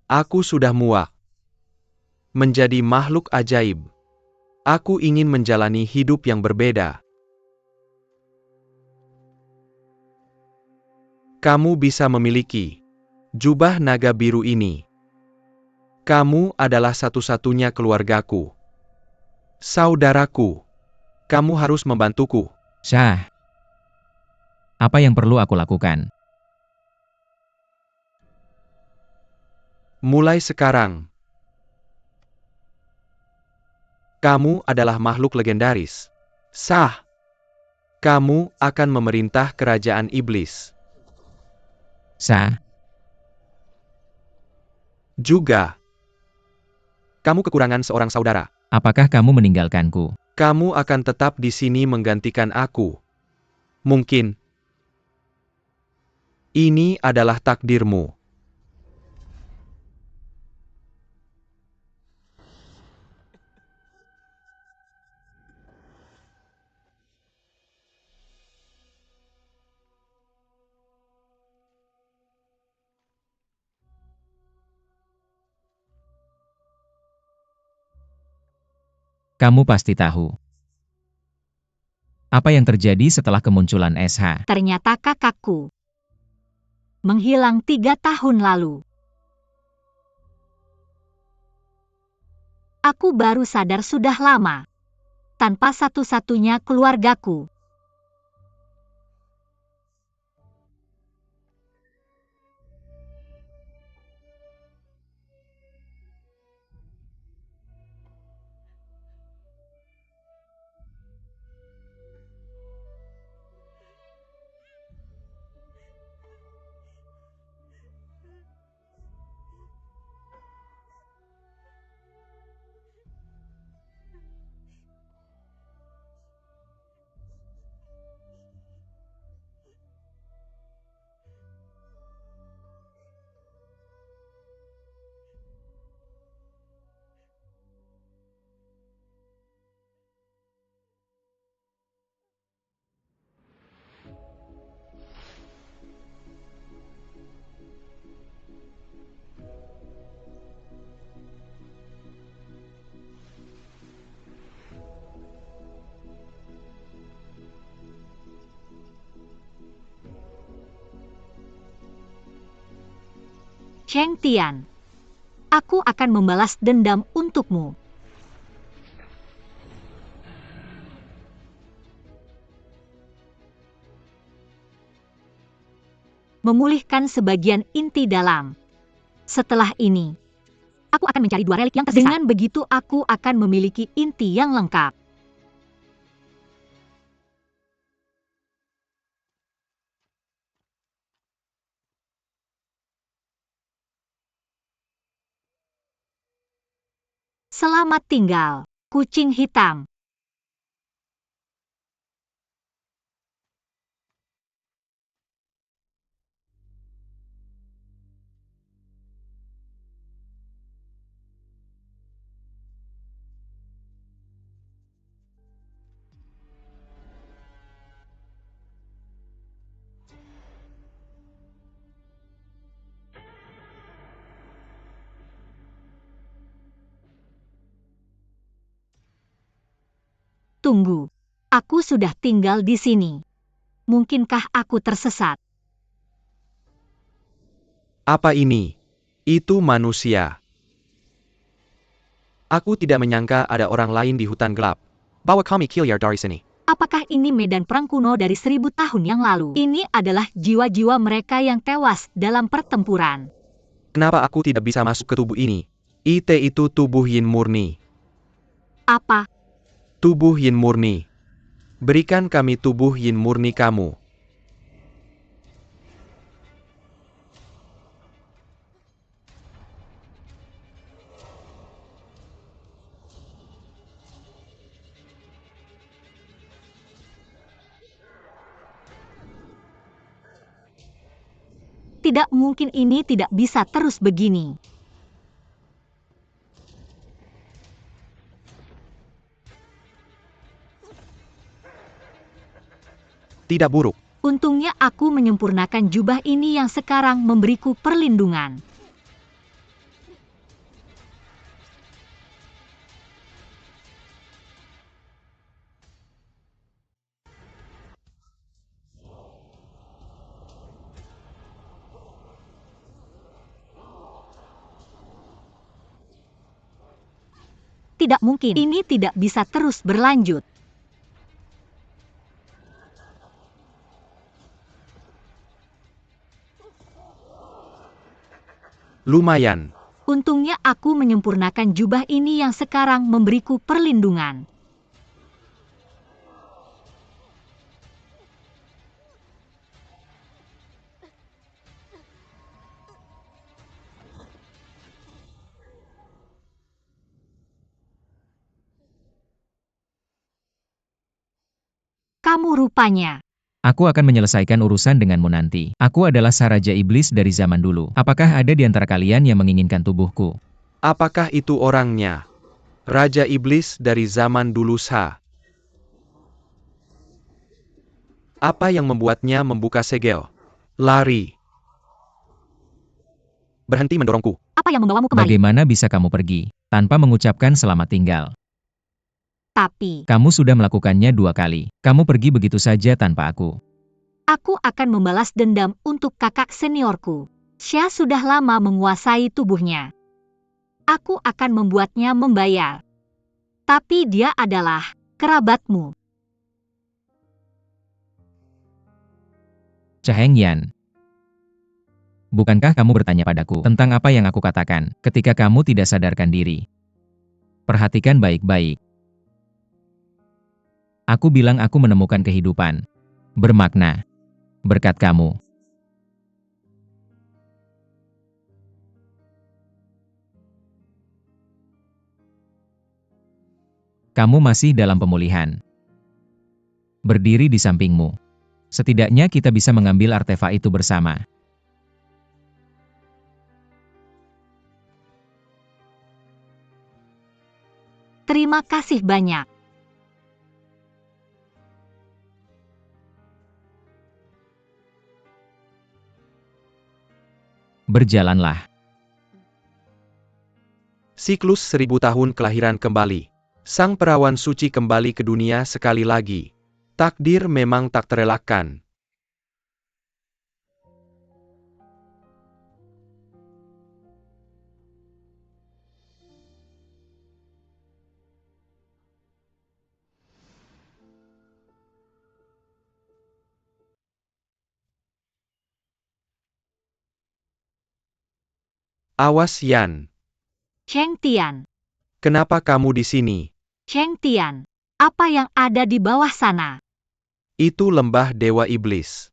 C: Aku sudah muak menjadi makhluk ajaib. Aku ingin menjalani hidup yang berbeda. Kamu bisa memiliki jubah naga biru ini. Kamu adalah satu-satunya keluargaku. Saudaraku, kamu harus membantuku.
B: Syah, apa yang perlu aku lakukan?
C: Mulai sekarang, kamu adalah makhluk legendaris. Sah, kamu akan memerintah kerajaan iblis.
B: Syah,
C: Juga, kamu kekurangan seorang saudara.
B: apakah kamu meninggalkanku?
C: Kamu akan tetap di sini menggantikan aku. Mungkin, ini adalah takdirmu.
B: Kamu pasti tahu. Apa yang terjadi setelah kemunculan SH?
A: Ternyata kakakku menghilang 3 tahun lalu. Aku baru sadar sudah lama, tanpa satu-satunya keluargaku. Cheng Tian, aku akan membalas dendam untukmu. Memulihkan sebagian inti dalam. Setelah ini, aku akan mencari 2 relik yang tersisa. Dengan begitu aku akan memiliki inti yang lengkap. Selamat tinggal, kucing hitam. Tunggu, aku sudah tinggal di sini. Mungkinkah aku tersesat?
C: Apa ini? Itu manusia. Aku tidak menyangka ada orang lain di hutan gelap. Bawa kami keluar dari sini.
A: Apakah ini medan perang kuno dari 1000 tahun yang lalu? Ini adalah jiwa-jiwa mereka yang tewas dalam pertempuran.
C: Kenapa aku tidak bisa masuk ke tubuh ini? Itu tubuh Yin murni.
A: Apa?
C: Tubuh Yin murni. Berikan kami tubuh Yin murni kamu.
A: Tidak mungkin, ini tidak bisa terus begini.
C: Tidak buruk.
A: Untungnya aku menyempurnakan jubah ini yang sekarang memberiku perlindungan. Tidak mungkin, ini tidak bisa terus berlanjut.
C: Lumayan.
A: Untungnya aku menyempurnakan jubah ini yang sekarang memberiku perlindungan. Kamu rupanya.
B: Aku akan menyelesaikan urusan denganmu nanti. Aku adalah Saraja Iblis dari zaman dulu. Apakah ada di antara kalian yang menginginkan tubuhku?
C: Apakah itu orangnya? Raja Iblis dari zaman dulu sah. Apa yang membuatnya membuka segel? Lari. Berhenti mendorongku.
A: Apa yang membawamu kemari?
B: Bagaimana bisa kamu pergi tanpa mengucapkan selamat tinggal?
A: Tapi,
B: Kamu sudah melakukannya 2 kali. Kamu pergi begitu saja tanpa aku.
A: aku akan membalas dendam untuk kakak seniorku. Xia sudah lama menguasai tubuhnya. Aku akan membuatnya membayar. Tapi dia adalah kerabatmu.
B: Cheng Yan. Bukankah kamu bertanya padaku tentang apa yang aku katakan ketika kamu tidak sadarkan diri? Perhatikan baik-baik. Aku bilang aku menemukan kehidupan bermakna berkat kamu. Kamu masih dalam pemulihan. Berdiri di sampingmu. Setidaknya kita bisa mengambil artefak itu bersama.
A: Terima kasih banyak.
B: Berjalanlah.
C: Siklus 1000 tahun kelahiran kembali. Sang perawan suci kembali ke dunia sekali lagi. Takdir memang tak terelakkan. Awas Yan.
A: Cheng Tian.
C: Kenapa kamu di sini?
A: Cheng Tian. Apa yang ada di bawah sana?
C: Itu lembah Dewa Iblis.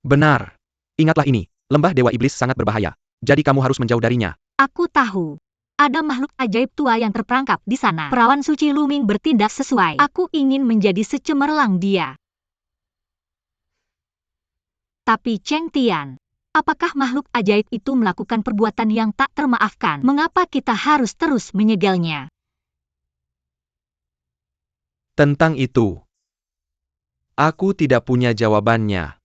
C: Benar. Ingatlah ini, lembah Dewa Iblis sangat berbahaya. Jadi kamu harus menjauh darinya.
A: Aku tahu. Ada makhluk ajaib tua yang terperangkap di sana. Perawan suci Luming bertindak sesuai. Aku ingin menjadi secemerlang dia. Tapi Cheng Tian, apakah makhluk ajaib itu melakukan perbuatan yang tak termaafkan? Mengapa kita harus terus menyegelnya?
C: Tentang itu, aku tidak punya jawabannya.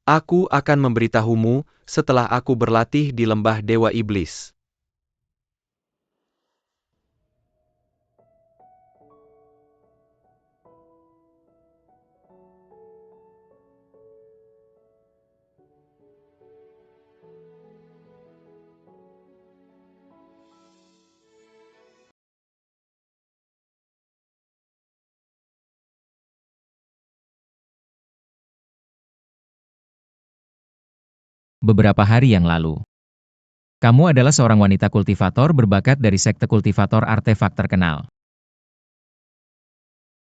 C: Aku akan memberitahumu setelah aku berlatih di lembah Dewa Iblis.
B: Beberapa hari yang lalu. Kamu adalah seorang wanita kultivator berbakat dari sekte kultivator artefak terkenal.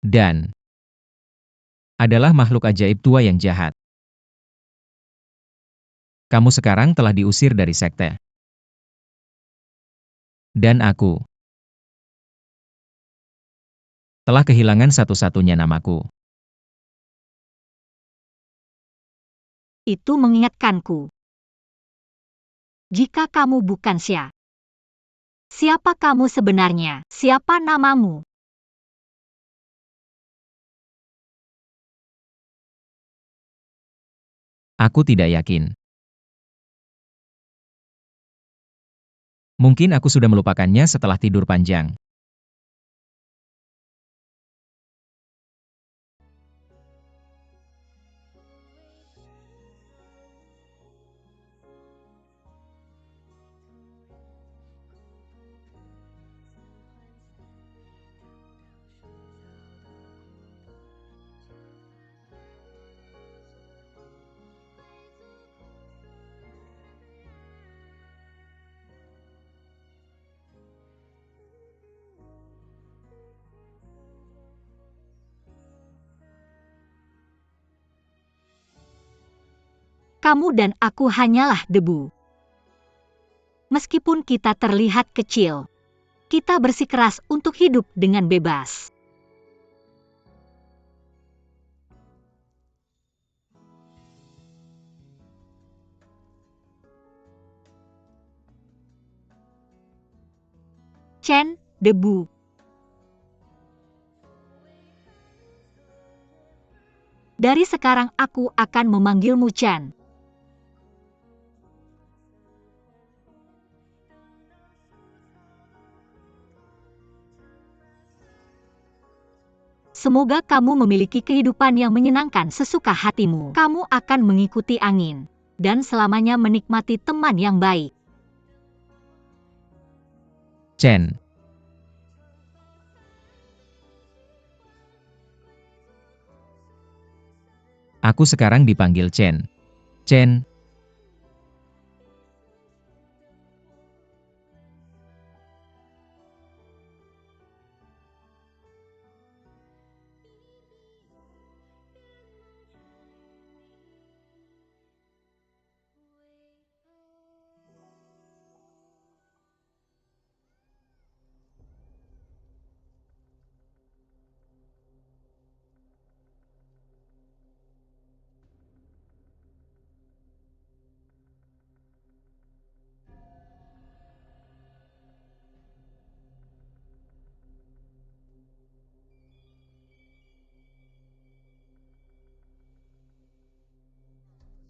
B: Dan adalah makhluk ajaib tua yang jahat. Kamu sekarang telah diusir dari sekte. Dan aku telah kehilangan satu-satunya namaku.
A: Itu mengingatkanku. Jika kamu bukan Xia, siapa kamu sebenarnya? Siapa namamu?
B: Aku tidak yakin. Mungkin aku sudah melupakannya setelah tidur panjang.
A: Kamu dan aku hanyalah debu. Meskipun kita terlihat kecil, kita bersikeras untuk hidup dengan bebas. Chen, debu. Dari sekarang aku akan memanggilmu Chen. Semoga kamu memiliki kehidupan yang menyenangkan sesuka hatimu. Kamu akan mengikuti angin, dan selamanya menikmati teman yang baik.
B: Chen. Aku sekarang dipanggil Chen. Chen.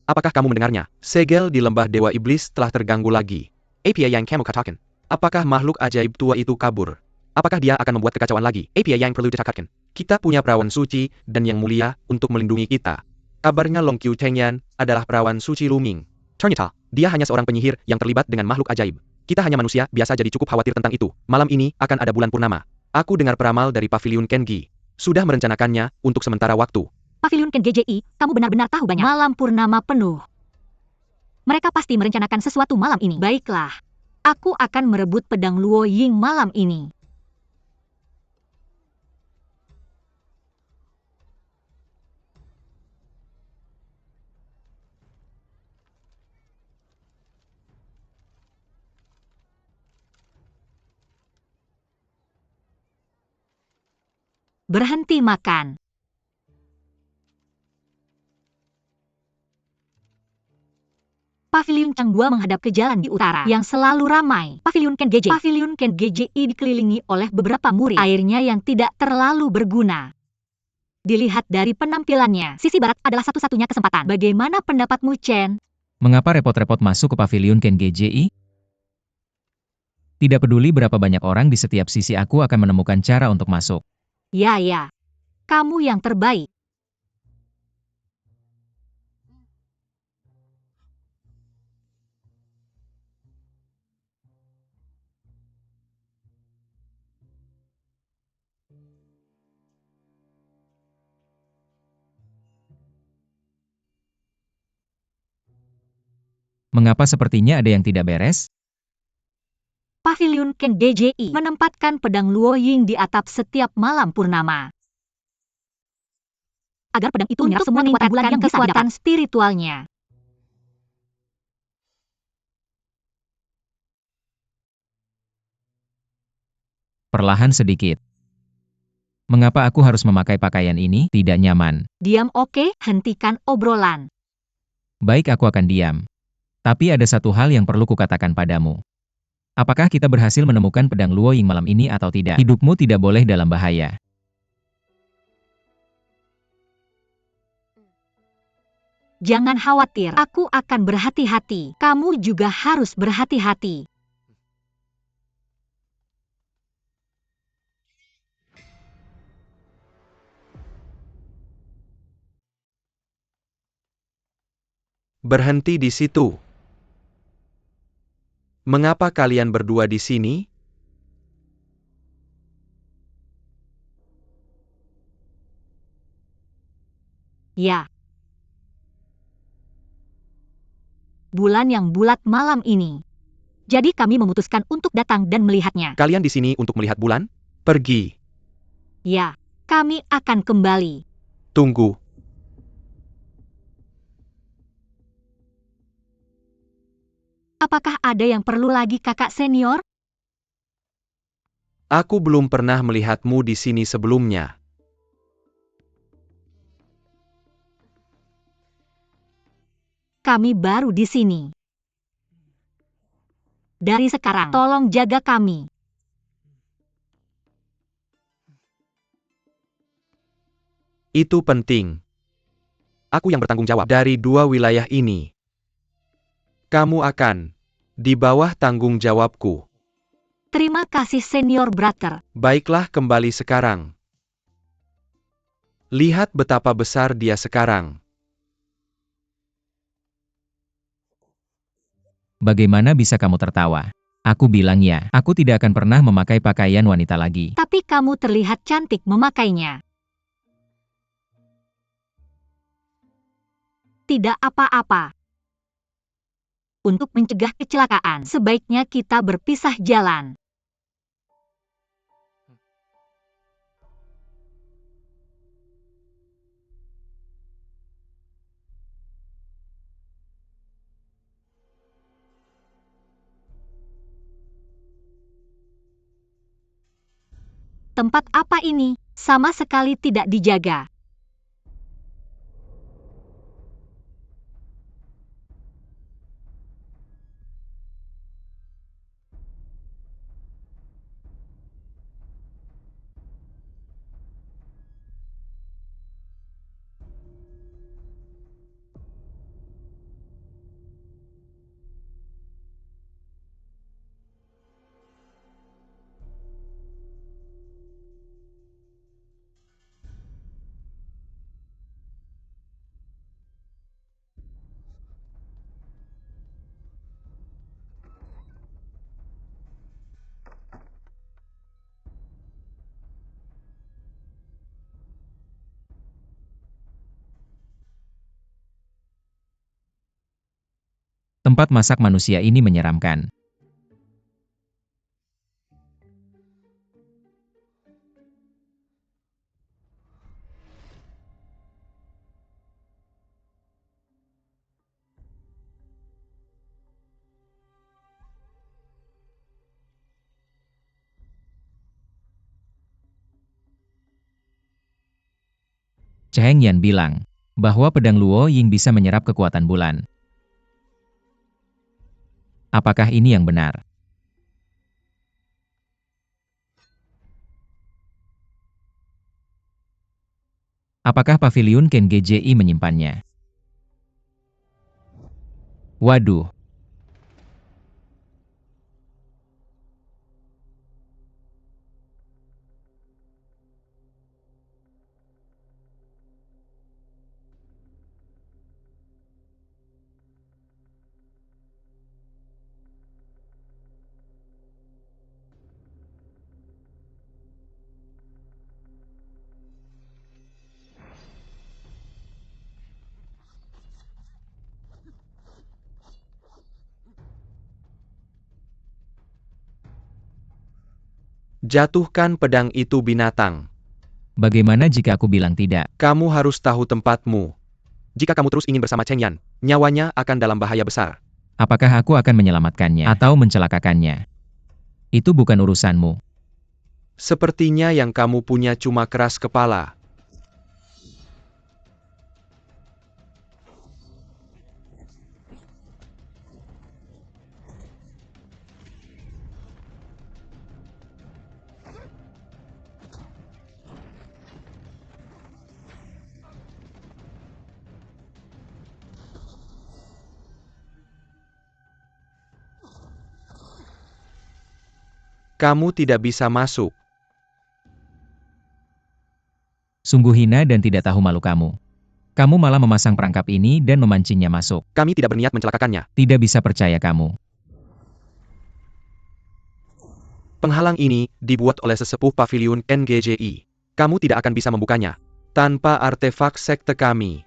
C: Apakah kamu mendengarnya? Segel di lembah Dewa Iblis telah terganggu lagi. Apa yang kamu katakan? Apakah makhluk ajaib tua itu kabur? Apakah dia akan membuat kekacauan lagi? Apa yang perlu ditakatkan? Kita punya perawan suci dan yang mulia untuk melindungi kita. Kabarnya Long Qiu Chengyan adalah perawan suci Luming. Ternyata, dia hanya seorang penyihir yang terlibat dengan makhluk ajaib. Kita hanya manusia biasa jadi cukup khawatir tentang itu. Malam ini akan ada bulan purnama. Aku dengar peramal dari Paviliun Kengi. Sudah merencanakannya untuk sementara waktu.
A: Paviliun Ken GJI, kamu benar-benar tahu banyak. Malam purnama penuh. Mereka pasti merencanakan sesuatu malam ini. Baiklah, aku akan merebut pedang Luo Ying malam ini. Berhenti makan. Paviliun Changgua menghadap ke jalan di utara yang selalu ramai. Paviliun Ken GJ. Paviliun Ken GJI dikelilingi oleh beberapa murid airnya yang tidak terlalu berguna. Dilihat dari penampilannya, sisi barat adalah satu-satunya kesempatan. Bagaimana pendapatmu, Chen?
B: Mengapa repot-repot masuk ke paviliun Ken GJI? Tidak peduli berapa banyak orang di setiap sisi, aku akan menemukan cara untuk masuk.
A: Ya, kamu yang terbaik.
B: Mengapa sepertinya ada yang tidak beres?
A: Paviliun Ken GJI menempatkan pedang Luo Ying di atap setiap malam purnama. Agar pedang itu menyerap semua kekuatan bulan yang bisa didapat. Spiritualnya.
B: Perlahan sedikit. Mengapa aku harus memakai pakaian ini? Tidak nyaman.
A: Diam, oke, hentikan obrolan.
B: Baik, aku akan diam. Tapi ada satu hal yang perlu kukatakan padamu. Apakah kita berhasil menemukan pedang Luo Ying malam ini atau tidak? Hidupmu tidak boleh dalam bahaya.
A: Jangan khawatir, aku akan berhati-hati. Kamu juga harus berhati-hati.
C: Berhenti di situ. Mengapa kalian berdua di sini?
A: Ya. Bulan yang bulat malam ini. Jadi kami memutuskan untuk datang dan melihatnya.
C: Kalian di sini untuk melihat bulan? Pergi.
A: Ya, kami akan kembali.
C: Tunggu.
A: Apakah ada yang perlu lagi, kakak senior?
C: Aku belum pernah melihatmu di sini sebelumnya.
A: Kami baru di sini. Dari sekarang, tolong jaga kami.
C: Itu penting. Aku yang bertanggung jawab dari dua wilayah ini. Kamu akan di bawah tanggung jawabku.
A: Terima kasih, senior brother.
C: Baiklah, kembali sekarang. Lihat betapa besar dia sekarang.
B: Bagaimana bisa kamu tertawa? Aku bilang ya, aku tidak akan pernah memakai pakaian wanita lagi.
A: Tapi kamu terlihat cantik memakainya. Tidak apa-apa. Untuk mencegah kecelakaan, sebaiknya kita berpisah jalan. Tempat apa ini? Sama sekali tidak dijaga.
B: Tempat masak manusia ini menyeramkan. Cheng Yan bilang bahwa pedang Luo Ying bisa menyerap kekuatan bulan. Apakah ini yang benar? Apakah paviliun Ken GJI menyimpannya? Waduh.
C: Jatuhkan pedang itu binatang.
B: Bagaimana jika aku bilang tidak?
C: Kamu harus tahu tempatmu. Jika kamu terus ingin bersama Cheng Yan, nyawanya akan dalam bahaya besar.
B: Apakah aku akan menyelamatkannya atau mencelakakannya? Itu bukan urusanmu.
C: Sepertinya yang kamu punya cuma keras kepala. Kamu tidak bisa masuk.
B: Sungguh hina dan tidak tahu malu kamu. Kamu malah memasang perangkap ini dan memancingnya masuk.
C: Kami tidak berniat mencelakakannya.
B: Tidak bisa percaya kamu.
C: Penghalang ini dibuat oleh sesepuh paviliun NGJI. Kamu tidak akan bisa membukanya tanpa artefak sekte kami.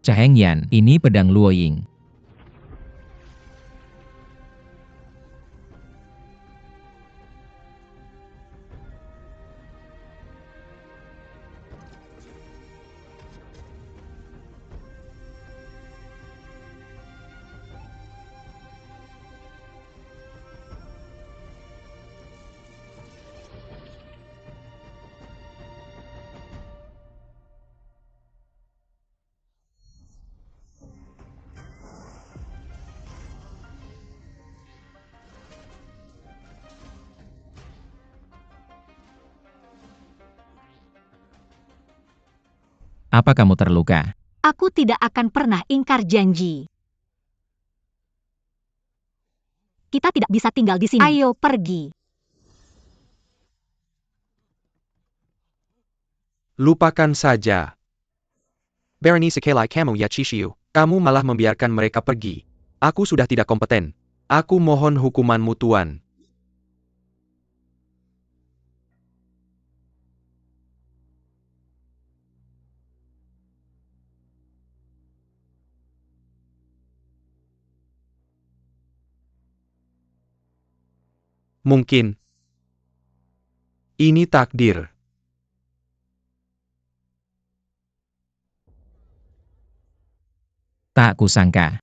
B: Cheng Yan, ini pedang Luo Ying. Apa kamu terluka?
A: Aku tidak akan pernah ingkar janji. Kita tidak bisa tinggal di sini. Ayo pergi.
C: Lupakan saja. Berenice Kelai kamu ya Chishiu. Kamu malah membiarkan mereka pergi. Aku sudah tidak kompeten. Aku mohon hukumanmu Tuan. Mungkin ini takdir.
B: Tak kusangka.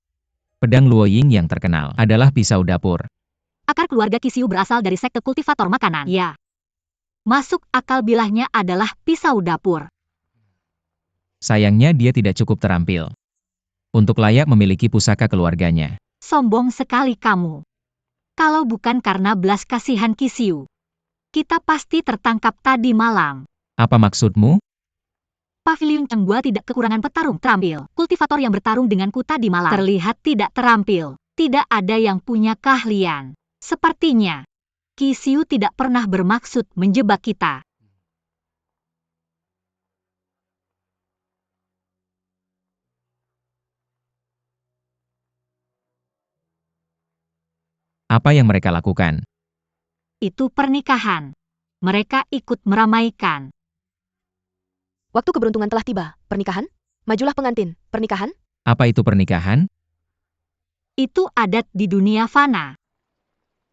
B: Pedang Luo Ying yang terkenal adalah pisau dapur.
A: Akar keluarga Kisiu berasal dari sekte kultivator makanan. Ya. Masuk akal bilahnya adalah pisau dapur.
B: Sayangnya dia tidak cukup terampil untuk layak memiliki pusaka keluarganya.
A: Sombong sekali kamu. Kalau bukan karena belas kasihan Kisiu, kita pasti tertangkap tadi malam.
B: Apa maksudmu?
A: Pavilion Changgua tidak kekurangan petarung terampil. Kultivator yang bertarung denganku tadi malam terlihat tidak terampil. Tidak ada yang punya keahlian. Sepertinya, Qi Xiu tidak pernah bermaksud menjebak kita.
B: Apa yang mereka lakukan?
A: Itu pernikahan. Mereka ikut meramaikan.
D: Waktu keberuntungan telah tiba. Pernikahan? Majulah pengantin. Pernikahan?
B: Apa itu pernikahan?
A: Itu adat di dunia fana.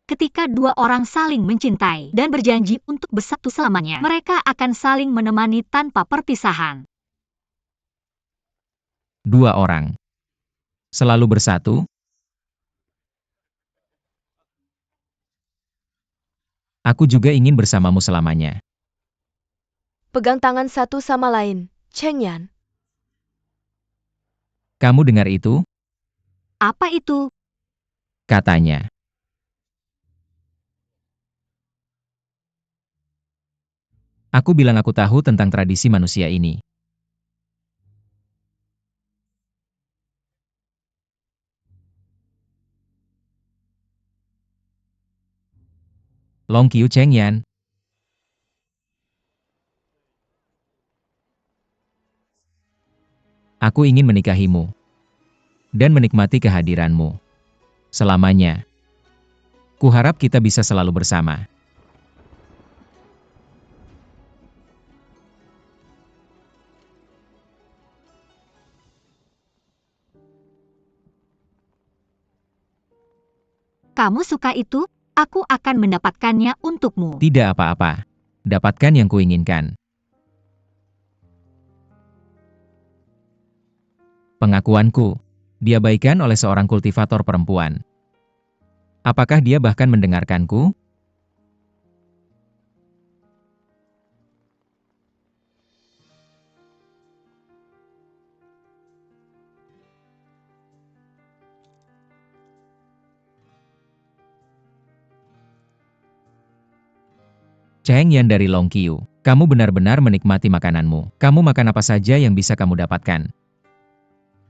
A: Ketika dua orang saling mencintai dan berjanji untuk bersatu selamanya, mereka akan saling menemani tanpa perpisahan.
B: Dua orang. Selalu bersatu? Aku juga ingin bersamamu selamanya.
D: Pegang tangan satu sama lain. Cheng Yan.
B: Kamu dengar itu?
A: Apa itu?
B: Katanya. Aku bilang aku tahu tentang tradisi manusia ini. Long Qiu Cheng Yan. Aku ingin menikahimu. Dan menikmati kehadiranmu. Selamanya. Kuharap kita bisa selalu bersama.
A: Kamu suka itu? Aku akan mendapatkannya untukmu.
B: Tidak apa-apa. Dapatkan yang kuinginkan. Pengakuanku, diabaikan oleh seorang kultivator perempuan. Apakah dia bahkan mendengarkanku? Cheng Yan dari Long Qiu, kamu benar-benar menikmati makananmu. Kamu makan apa saja yang bisa kamu dapatkan.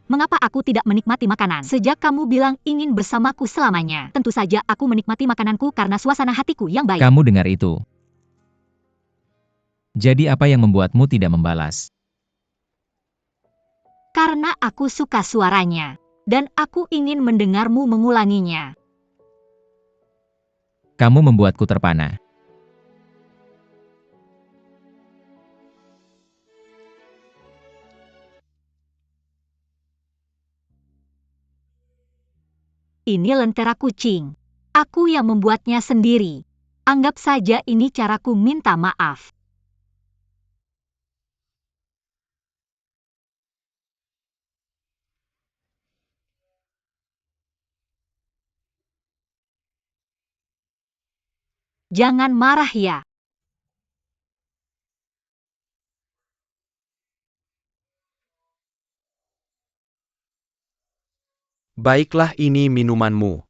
A: Mengapa aku tidak menikmati makanan? Sejak kamu bilang ingin bersamaku selamanya. Tentu saja aku menikmati makananku karena suasana hatiku yang baik.
B: Kamu dengar itu? Jadi apa yang membuatmu tidak membalas?
A: Karena aku suka suaranya. Dan aku ingin mendengarmu mengulanginya.
B: Kamu membuatku terpana.
A: Ini lentera kucing. Aku yang membuatnya sendiri. Anggap saja ini caraku minta maaf. Jangan marah ya.
C: Baiklah, ini minumanmu.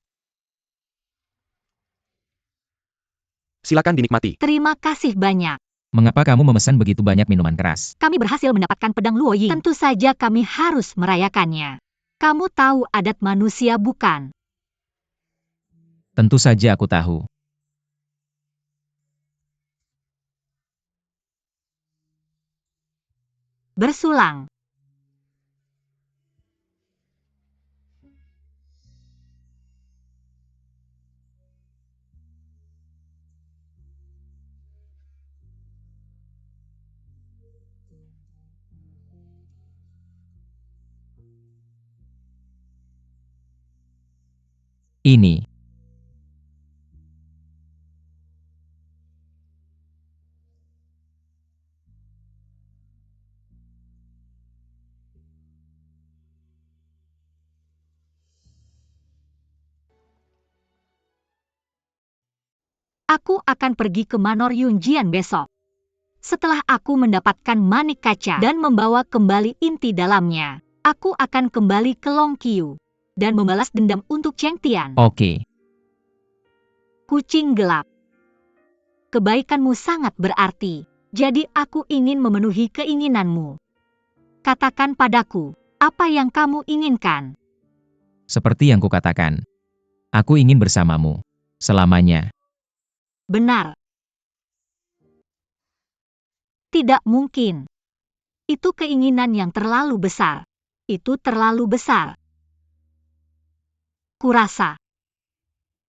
C: Silakan dinikmati.
A: Terima kasih banyak.
B: Mengapa kamu memesan begitu banyak minuman keras?
A: Kami berhasil mendapatkan pedang Luo Ying. Tentu saja kami harus merayakannya. Kamu tahu adat manusia bukan?
B: Tentu saja aku tahu.
A: Bersulang.
B: Ini.
A: Aku akan pergi ke Manor Yunjian besok. Setelah aku mendapatkan manik kaca dan membawa kembali inti dalamnya, aku akan kembali ke Long Qiu dan membalas dendam untuk Cheng Tian.
B: Oke.
A: Kucing gelap. Kebaikanmu sangat berarti, jadi aku ingin memenuhi keinginanmu. Katakan padaku, apa yang kamu inginkan?
B: Seperti yang kukatakan. Aku ingin bersamamu. Selamanya.
A: Benar. Tidak mungkin. Itu keinginan yang terlalu besar. Itu terlalu besar. Kurasa.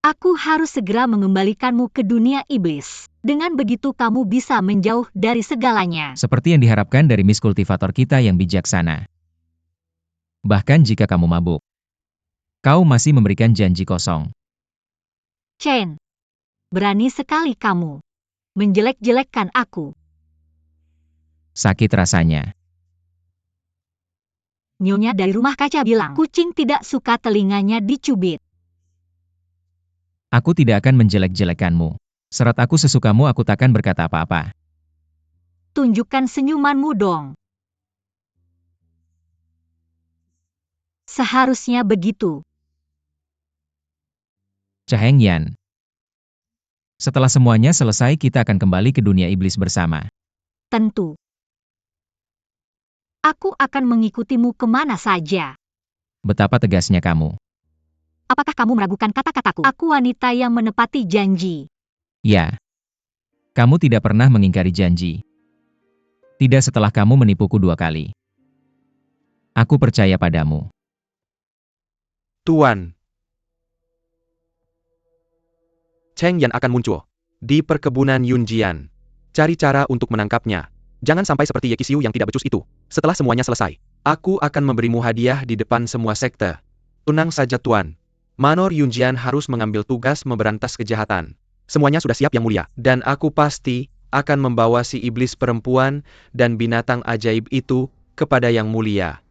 A: Aku harus segera mengembalikanmu ke dunia iblis. Dengan begitu kamu bisa menjauh dari segalanya.
B: Seperti yang diharapkan dari Miss Kultivator kita yang bijaksana. Bahkan jika kamu mabuk, kau masih memberikan janji kosong.
A: Chen, berani sekali kamu menjelek-jelekkan aku.
B: Sakit rasanya.
A: Nyonya dari rumah kaca bilang, kucing tidak suka telinganya dicubit.
B: Aku tidak akan menjelek-jelekanmu. Serat aku sesukamu, aku takkan berkata apa-apa.
A: Tunjukkan senyumanmu dong. Seharusnya begitu.
B: Cheng Yan. Setelah semuanya selesai, kita akan kembali ke dunia iblis bersama.
A: Tentu. Aku akan mengikutimu kemana saja.
B: Betapa tegasnya kamu.
A: Apakah kamu meragukan kata-kataku? Aku wanita yang menepati janji.
B: Ya. Kamu tidak pernah mengingkari janji. Tidak setelah kamu menipuku 2 kali. Aku percaya padamu.
C: Tuan. Cheng Yan akan muncul di perkebunan Yunjian. Cari cara untuk menangkapnya. Jangan sampai seperti Ye Qixu yang tidak becus itu. Setelah semuanya selesai, aku akan memberimu hadiah di depan semua sekte. Tenang saja Tuan. Manor Yunjian harus mengambil tugas memberantas kejahatan. Semuanya sudah siap yang mulia. Dan aku pasti akan membawa si iblis perempuan dan binatang ajaib itu kepada yang mulia.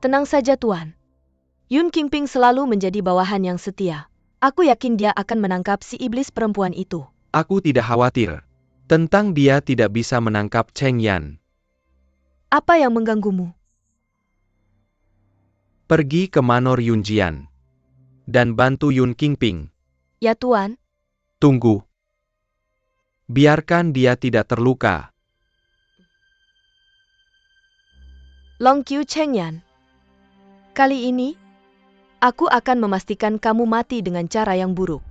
D: Tenang saja Tuan. Yun Qingping selalu menjadi bawahan yang setia. Aku yakin dia akan menangkap si iblis perempuan itu.
C: Aku tidak khawatir tentang dia tidak bisa menangkap Cheng Yan.
D: Apa yang mengganggumu?
C: Pergi ke Manor Yunjian dan bantu Yun Qingping.
D: Ya Tuan.
C: Tunggu. Biarkan dia tidak terluka.
D: Long Qiu Cheng Yan. Kali ini, aku akan memastikan kamu mati dengan cara yang buruk.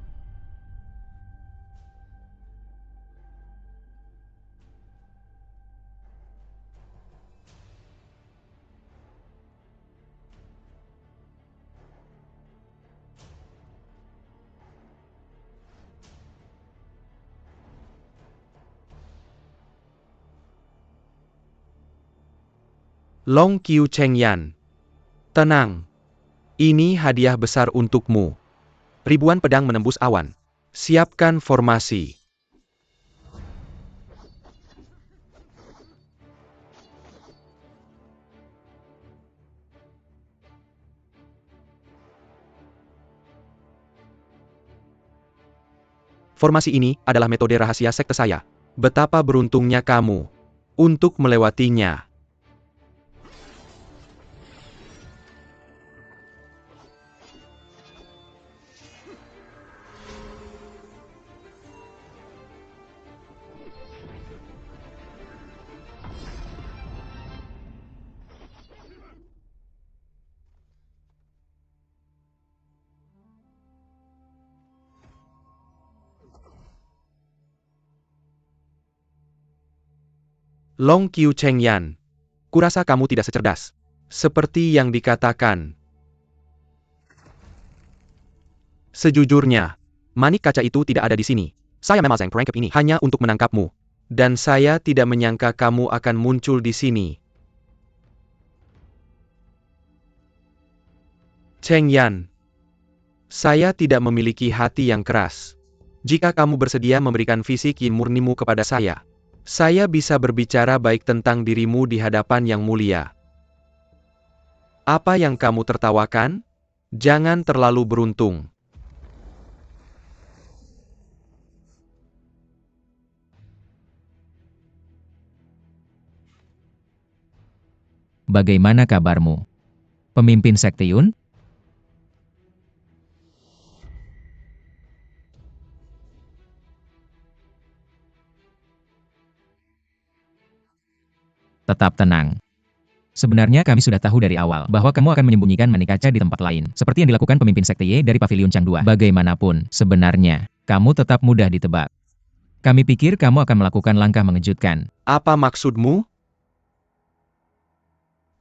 C: Long Qiu Cheng Yan. Tenang. Ini hadiah besar untukmu. Ribuan pedang menembus awan. Siapkan formasi. Formasi ini adalah metode rahasia sekte saya. Betapa beruntungnya kamu untuk melewatinya. Long Qiu Cheng Yan. Kurasa kamu tidak secerdas. Seperti yang dikatakan. Sejujurnya, manik kaca itu tidak ada di sini. Saya memasang perangkap ini hanya untuk menangkapmu. Dan saya tidak menyangka kamu akan muncul di sini. Cheng Yan. Saya tidak memiliki hati yang keras. Jika kamu bersedia memberikan fisik yin murnimu kepada saya bisa berbicara baik tentang dirimu di hadapan yang mulia. Apa yang kamu tertawakan? Jangan terlalu beruntung.
B: Bagaimana kabarmu? Pemimpin Sekte Yun? Tetap tenang. Sebenarnya kami sudah tahu dari awal bahwa kamu akan menyembunyikan manik kaca di tempat lain, seperti yang dilakukan pemimpin Sekte Ye dari Pavilion Changdua. Bagaimanapun, sebenarnya, kamu tetap mudah ditebak. Kami pikir kamu akan melakukan langkah mengejutkan.
C: Apa maksudmu?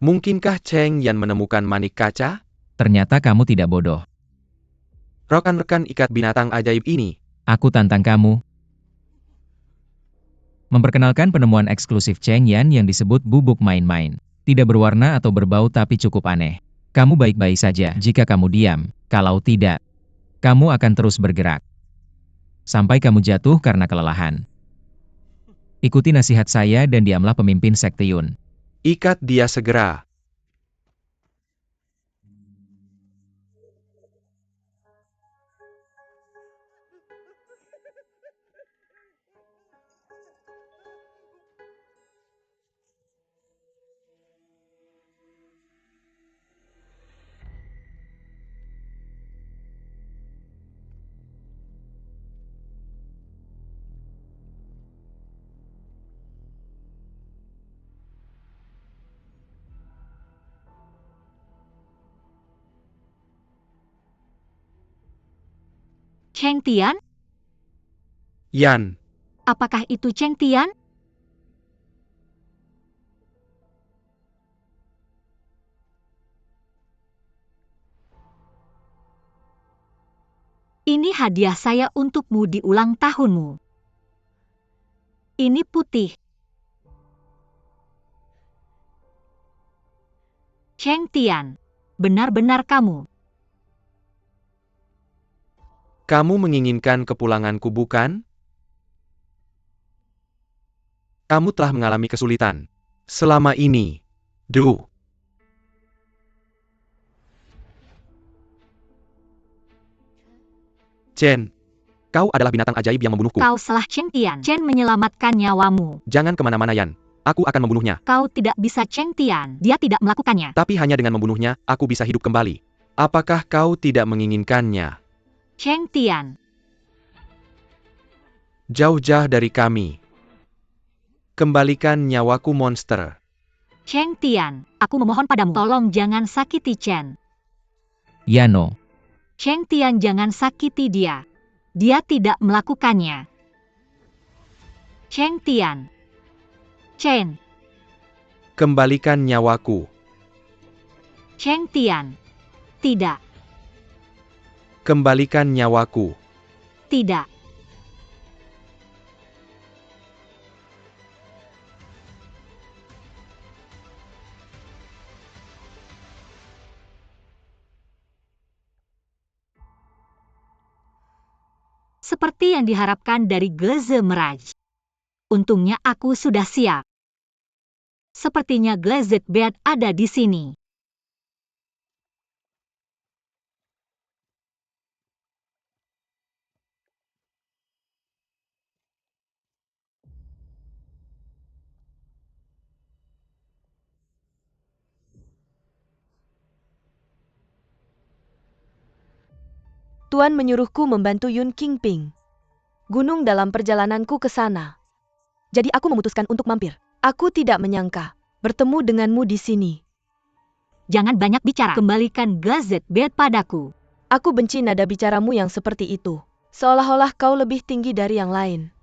C: Mungkinkah Cheng Yan menemukan manik kaca?
B: Ternyata kamu tidak bodoh.
C: Rekan-rekan ikat binatang ajaib ini.
B: Aku tantang kamu. Memperkenalkan penemuan eksklusif Cheng Yan yang disebut bubuk main-main. Tidak berwarna atau berbau tapi cukup aneh. Kamu baik-baik saja jika kamu diam. Kalau tidak, kamu akan terus bergerak. Sampai kamu jatuh karena kelelahan. Ikuti nasihat saya dan diamlah pemimpin Sekte Yun.
C: Ikat dia segera.
A: Cheng Tian?
C: Yan.
A: Apakah itu Cheng Tian? Ini hadiah saya untukmu di ulang tahunmu. Ini putih. Cheng Tian, benar-benar kamu.
C: Kamu menginginkan kepulanganku bukan? Kamu telah mengalami kesulitan. Selama ini. Chen, kau adalah binatang ajaib yang membunuhku.
A: Kau salah Cheng Tian. Chen menyelamatkan nyawamu.
C: Jangan kemana-mana Yan. Aku akan membunuhnya.
A: Kau tidak bisa Cheng Tian. Dia tidak melakukannya.
C: Tapi hanya dengan membunuhnya, aku bisa hidup kembali. Apakah kau tidak menginginkannya?
A: Cheng Tian.
C: Jauh-jauh dari kami. Kembalikan nyawaku monster.
A: Cheng Tian, aku memohon padamu. Tolong jangan sakiti Chen.
B: Yano.
A: Cheng Tian jangan sakiti dia. Dia tidak melakukannya. Cheng Tian. Chen.
C: Kembalikan nyawaku.
A: Cheng Tian. Tidak.
C: Kembalikan nyawaku.
A: Tidak. Seperti yang diharapkan dari Glaze Mirage. Untungnya aku sudah siap. Sepertinya Glazed Beard ada di sini.
D: Tuan menyuruhku membantu Yun Qingping. Gunung dalam perjalananku ke sana. Jadi aku memutuskan untuk mampir. Aku tidak menyangka bertemu denganmu di sini.
A: Jangan banyak bicara. Kembalikan Glazed Beard padaku.
D: Aku benci nada bicaramu yang seperti itu. Seolah-olah kau lebih tinggi dari yang lain.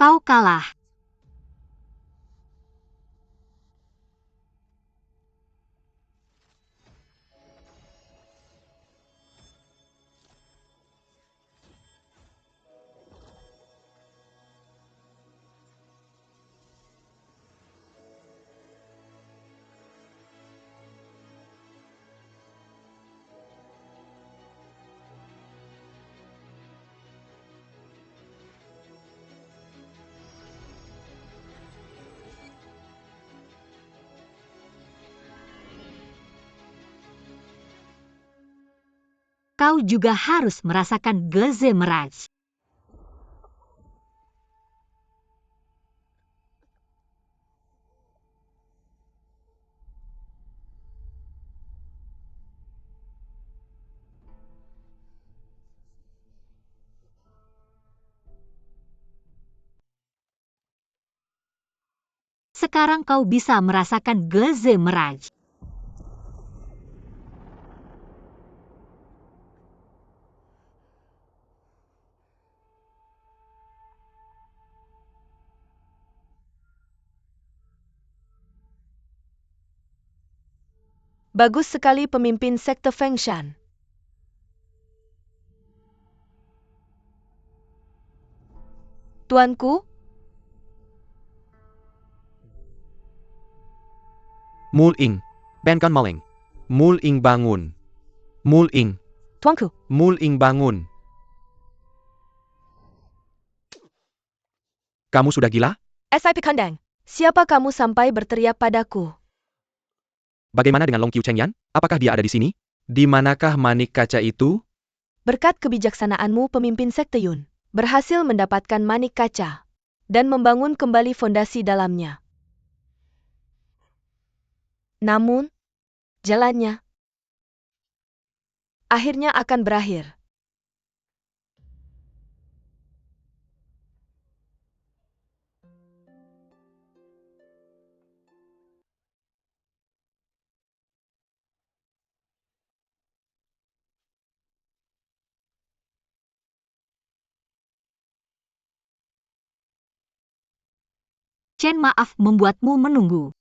A: Kau kalah. Kau juga harus merasakan Geze Meraj. Sekarang kau bisa merasakan Geze Meraj.
D: Bagus sekali pemimpin sekte Fengshan. Tuanku,
C: Mul-ing. Benkan maling. Mul-ing bangun. Mul-ing.
D: tuanku,
C: Mul-ing bangun. Kamu sudah gila?
D: SIP Kandang. Siapa kamu sampai berteriak padaku?
C: Bagaimana dengan Long Qiu Chengyan? Apakah dia ada di sini? Di manakah manik kaca itu?
D: Berkat kebijaksanaanmu pemimpin sekte Yun, berhasil mendapatkan manik kaca dan membangun kembali fondasi dalamnya. Namun, jalannya akhirnya akan berakhir.
A: Chen maaf membuatmu menunggu.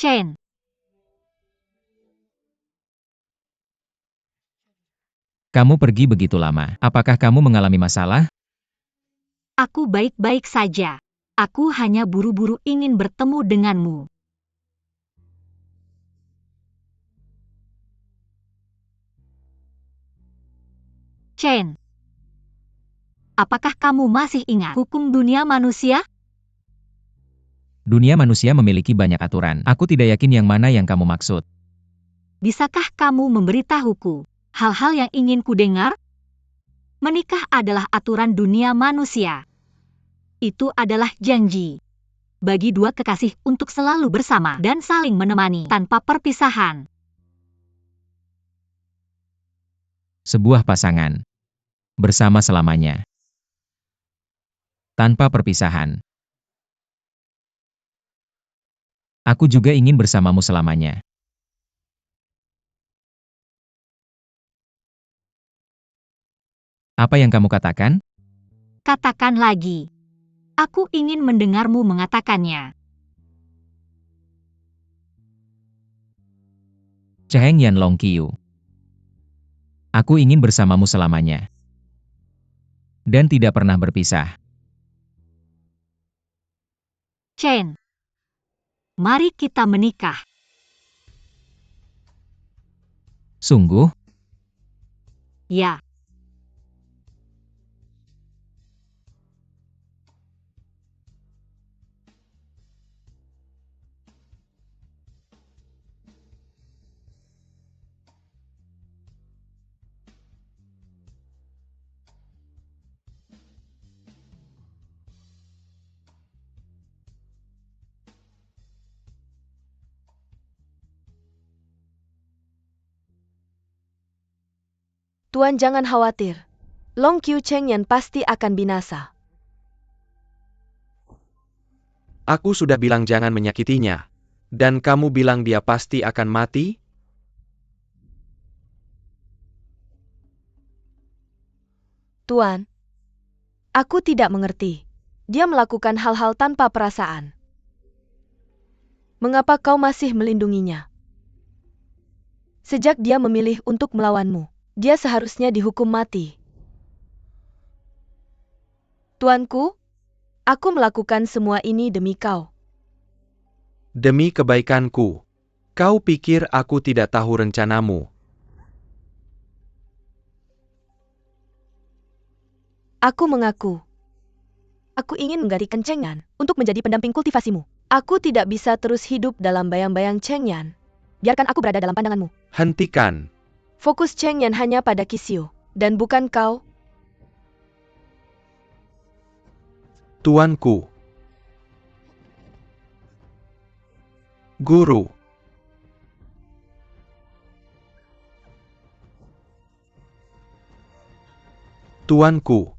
A: Chen,
B: Kamu pergi begitu lama. Apakah kamu mengalami masalah?
A: aku baik-baik saja. Aku hanya buru-buru ingin bertemu denganmu. Chen, apakah kamu masih ingat hukum dunia manusia?
B: Dunia manusia memiliki banyak aturan. Aku tidak yakin yang mana yang kamu maksud.
A: Bisakah kamu memberitahuku hal-hal yang ingin kudengar? Menikah adalah aturan dunia manusia. Itu adalah janji bagi dua kekasih untuk selalu bersama dan saling menemani tanpa perpisahan.
B: Sebuah pasangan. Bersama selamanya. Tanpa perpisahan. Aku juga ingin bersamamu selamanya. Apa yang kamu katakan?
A: Katakan lagi. Aku ingin mendengarmu mengatakannya.
B: Cheng Yan Long Qiu. Aku ingin bersamamu selamanya. Dan tidak pernah berpisah.
A: Chen, mari kita menikah.
B: Sungguh?
A: Ya,
D: Tuan jangan khawatir. Long Qiu Chengyan pasti akan binasa.
C: Aku sudah bilang jangan menyakitinya. Dan kamu bilang dia pasti akan mati?
D: Tuan, aku tidak mengerti. Dia melakukan hal-hal tanpa perasaan. Mengapa kau masih melindunginya? Sejak dia memilih untuk melawanmu, dia seharusnya dihukum mati. Tuanku, aku melakukan semua ini demi kau.
C: Demi kebaikanku. Kau pikir aku tidak tahu rencanamu?
D: Aku mengaku. Aku ingin menggantikan Chengyan untuk menjadi pendamping kultivasimu. Aku tidak bisa terus hidup dalam bayang-bayang Chengyan. Biarkan aku berada dalam pandanganmu.
C: Hentikan.
D: Fokus Chengyan hanya pada Kisio, dan bukan kau.
C: Tuanku. Guru. Tuanku.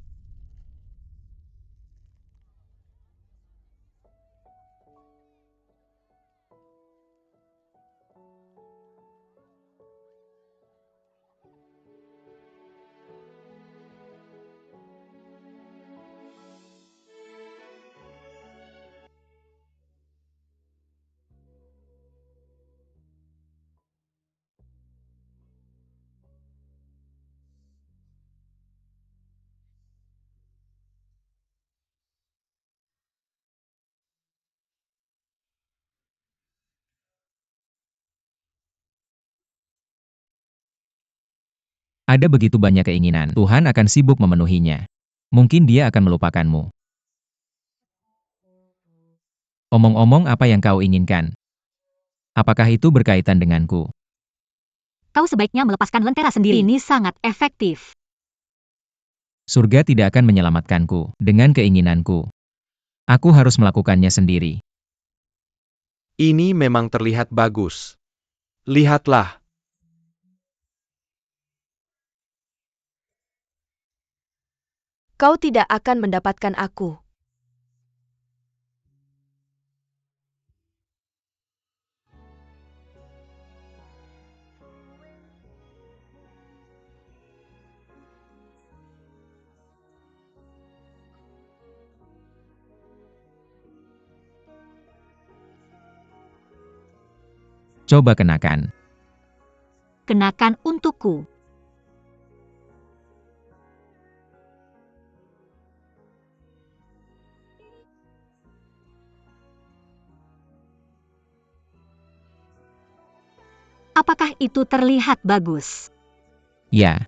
B: Ada begitu banyak keinginan, Tuhan akan sibuk memenuhinya. Mungkin dia akan melupakanmu. Omong-omong apa yang kau inginkan? Apakah itu berkaitan denganku?
A: kau sebaiknya melepaskan lentera sendiri. Ini sangat efektif.
B: Surga tidak akan menyelamatkanku dengan keinginanku. Aku harus melakukannya sendiri.
C: Ini memang terlihat bagus. Lihatlah.
D: Kau tidak akan mendapatkan aku.
B: Coba kenakan.
A: Kenakan untukku. Apakah itu terlihat bagus?
B: Ya.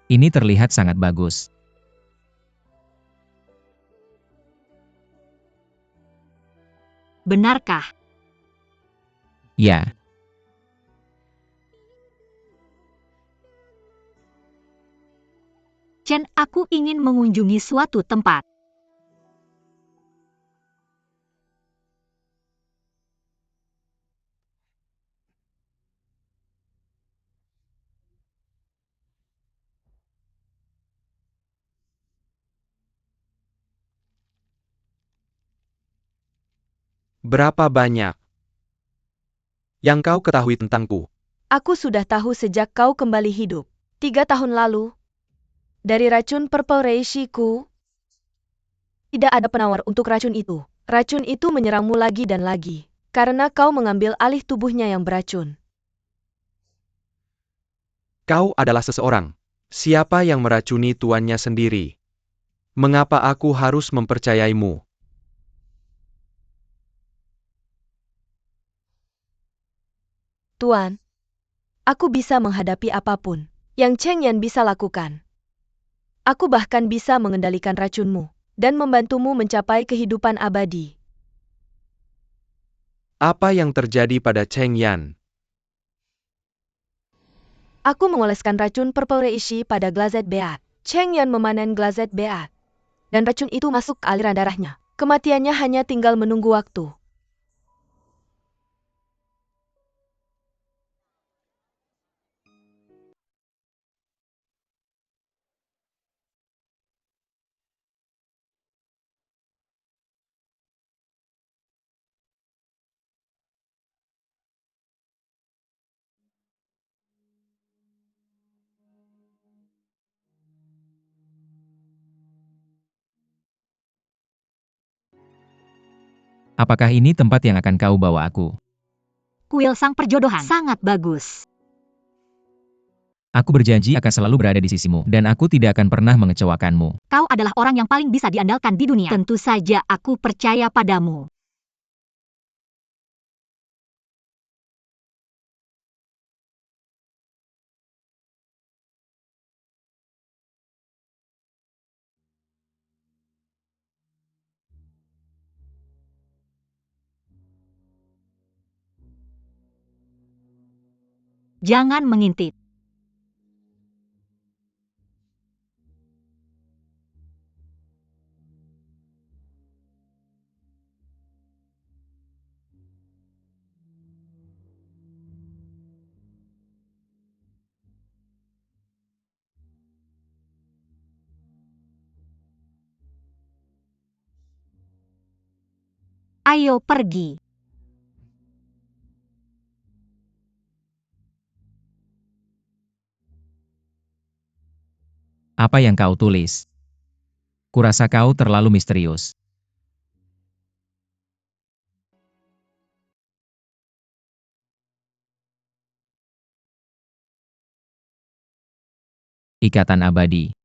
B: Ini terlihat sangat bagus.
A: Benarkah?
B: Ya.
A: Chen, aku ingin mengunjungi suatu tempat.
C: Berapa banyak yang kau ketahui tentangku?
D: Aku sudah tahu sejak kau kembali hidup. 3 tahun lalu. Dari racun Purple Reishiku. Tidak ada penawar untuk racun itu. Racun itu menyerangmu lagi dan lagi. Karena kau mengambil alih tubuhnya yang beracun.
C: Kau adalah seseorang. Siapa yang meracuni tuannya sendiri? Mengapa aku harus mempercayaimu?
D: Tuan, aku bisa menghadapi apapun yang Cheng Yan bisa lakukan. Aku bahkan bisa mengendalikan racunmu dan membantumu mencapai kehidupan abadi.
C: Apa yang terjadi pada Cheng Yan?
D: Aku mengoleskan racun Purple Reishi pada Glazed Beat. Cheng Yan memanen Glazed Beat, dan racun itu masuk ke aliran darahnya. Kematiannya hanya tinggal menunggu waktu.
B: Apakah ini tempat yang akan kau bawa aku?
A: Kuil sang perjodohan sangat bagus.
B: Aku berjanji akan selalu berada di sisimu, dan aku tidak akan pernah mengecewakanmu.
A: Kau adalah orang yang paling bisa diandalkan di dunia. Tentu saja aku percaya padamu. Jangan mengintip. Ayo pergi.
B: Apa yang kau tulis? Kurasa kau terlalu misterius. Ikatan abadi.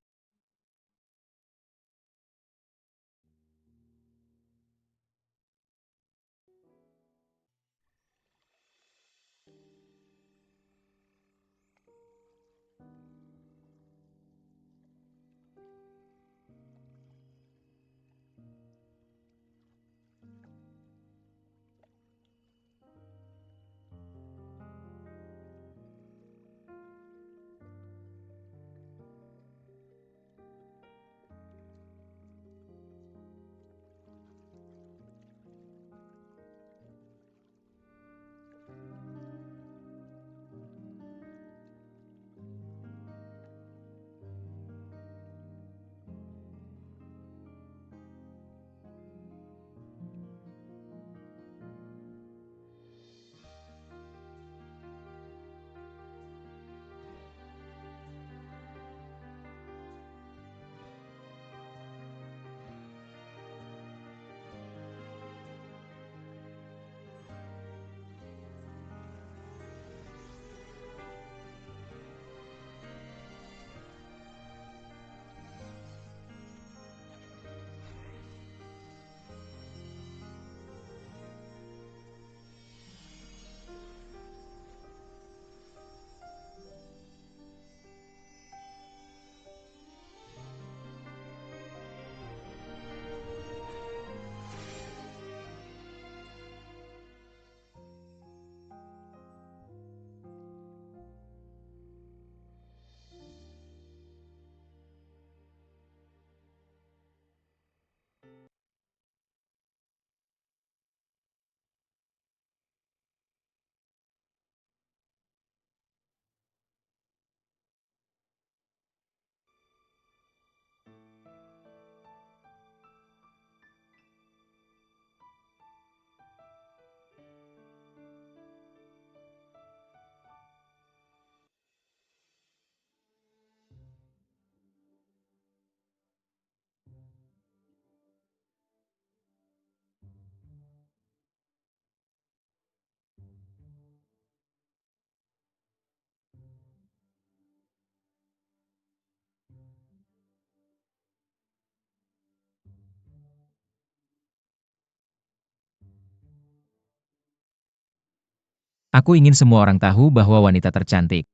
B: Aku ingin semua orang tahu bahwa wanita tercantik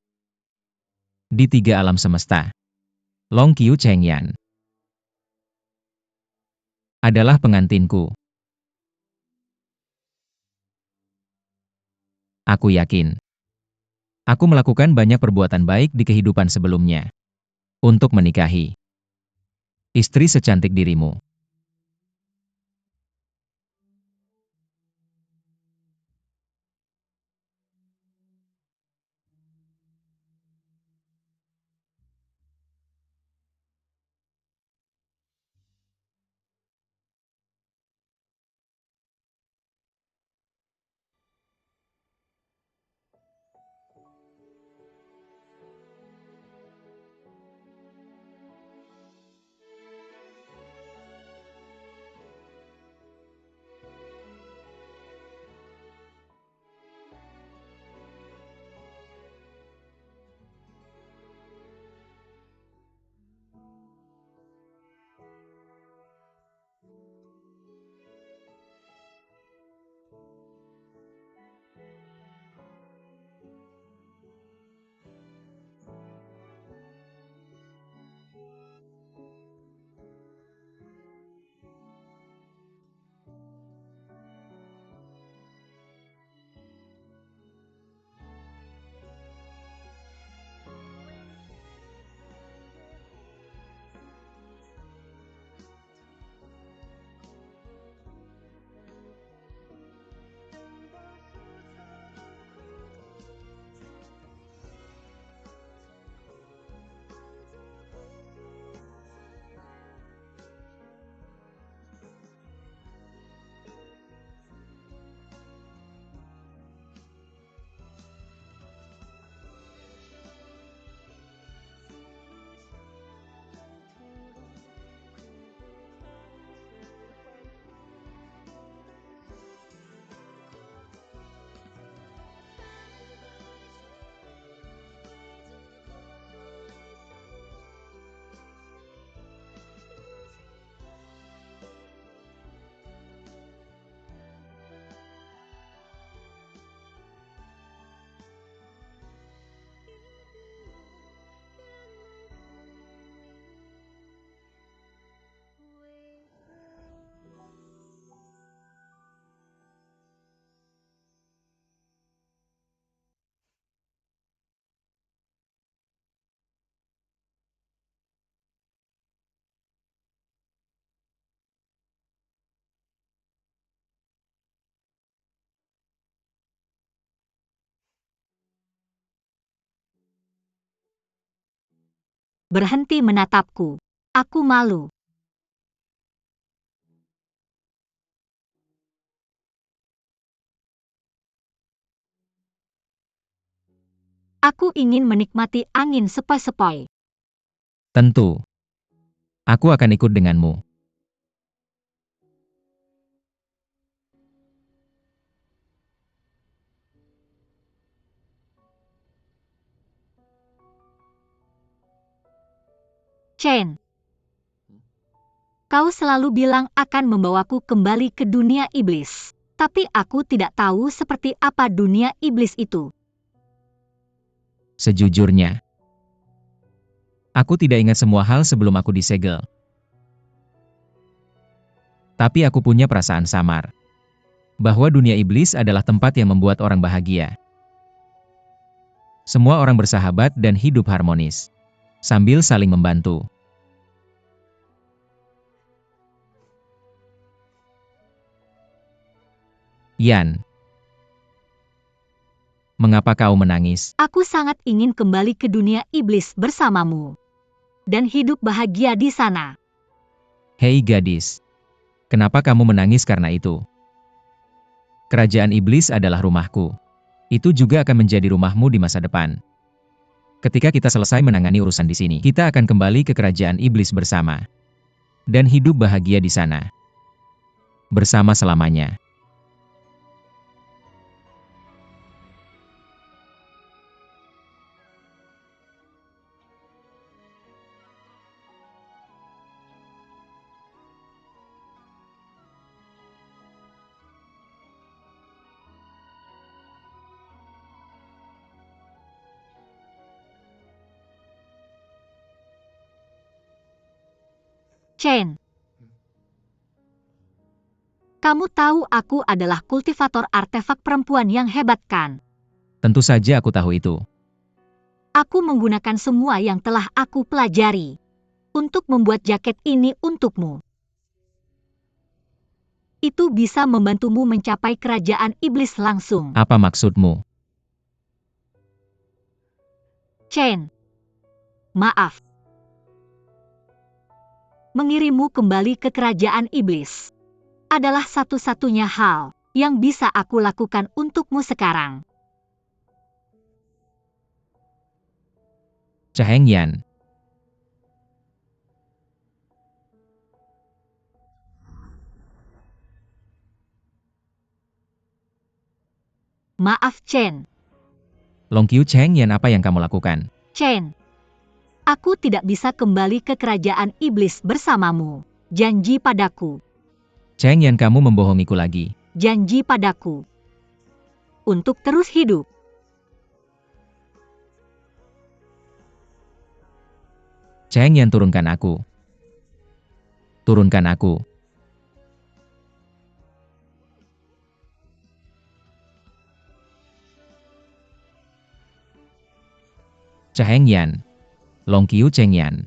B: di 3 alam semesta, Long Qiu Chengyan, adalah pengantinku. Aku yakin aku melakukan banyak perbuatan baik di kehidupan sebelumnya untuk menikahi istri secantik dirimu.
A: Berhenti menatapku. Aku malu. Aku ingin menikmati angin sepoi-sepoi.
B: Tentu, aku akan ikut denganmu.
A: Chen, kau selalu bilang akan membawaku kembali ke dunia iblis. Tapi aku tidak tahu seperti apa dunia iblis itu.
B: Sejujurnya, aku tidak ingat semua hal sebelum aku disegel. Tapi aku punya perasaan samar bahwa dunia iblis adalah tempat yang membuat orang bahagia. Semua orang bersahabat dan hidup harmonis sambil saling membantu. Yan, mengapa kau menangis?
A: Aku sangat ingin kembali ke dunia iblis bersamamu. Dan hidup bahagia di sana.
B: Hei gadis, kenapa kamu menangis karena itu? Kerajaan iblis adalah rumahku. Itu juga akan menjadi rumahmu di masa depan. Ketika kita selesai menangani urusan di sini, kita akan kembali ke kerajaan iblis bersama. Dan hidup bahagia di sana. Bersama selamanya.
A: Chen. Kamu tahu aku adalah kultivator artefak perempuan yang hebat kan?
B: Tentu saja aku tahu itu.
A: Aku menggunakan semua yang telah aku pelajari untuk membuat jaket ini untukmu. Itu bisa membantumu mencapai kerajaan iblis langsung.
B: Apa maksudmu?
A: Chen. Maaf. Mengirimmu kembali ke kerajaan iblis adalah satu-satunya hal yang bisa aku lakukan untukmu sekarang.
B: Chaheng Yan.
A: Maaf Chen.
B: Long Qiu Cheng Yan, apa yang kamu lakukan?
A: Chen. Aku tidak bisa kembali ke kerajaan iblis bersamamu. Janji padaku.
B: Cheng Yan, kamu membohongiku lagi.
A: Janji padaku. Untuk terus hidup.
B: Cheng Yan, turunkan aku. Turunkan aku. Chaheng Yan. Long Qiu Cheng Yan.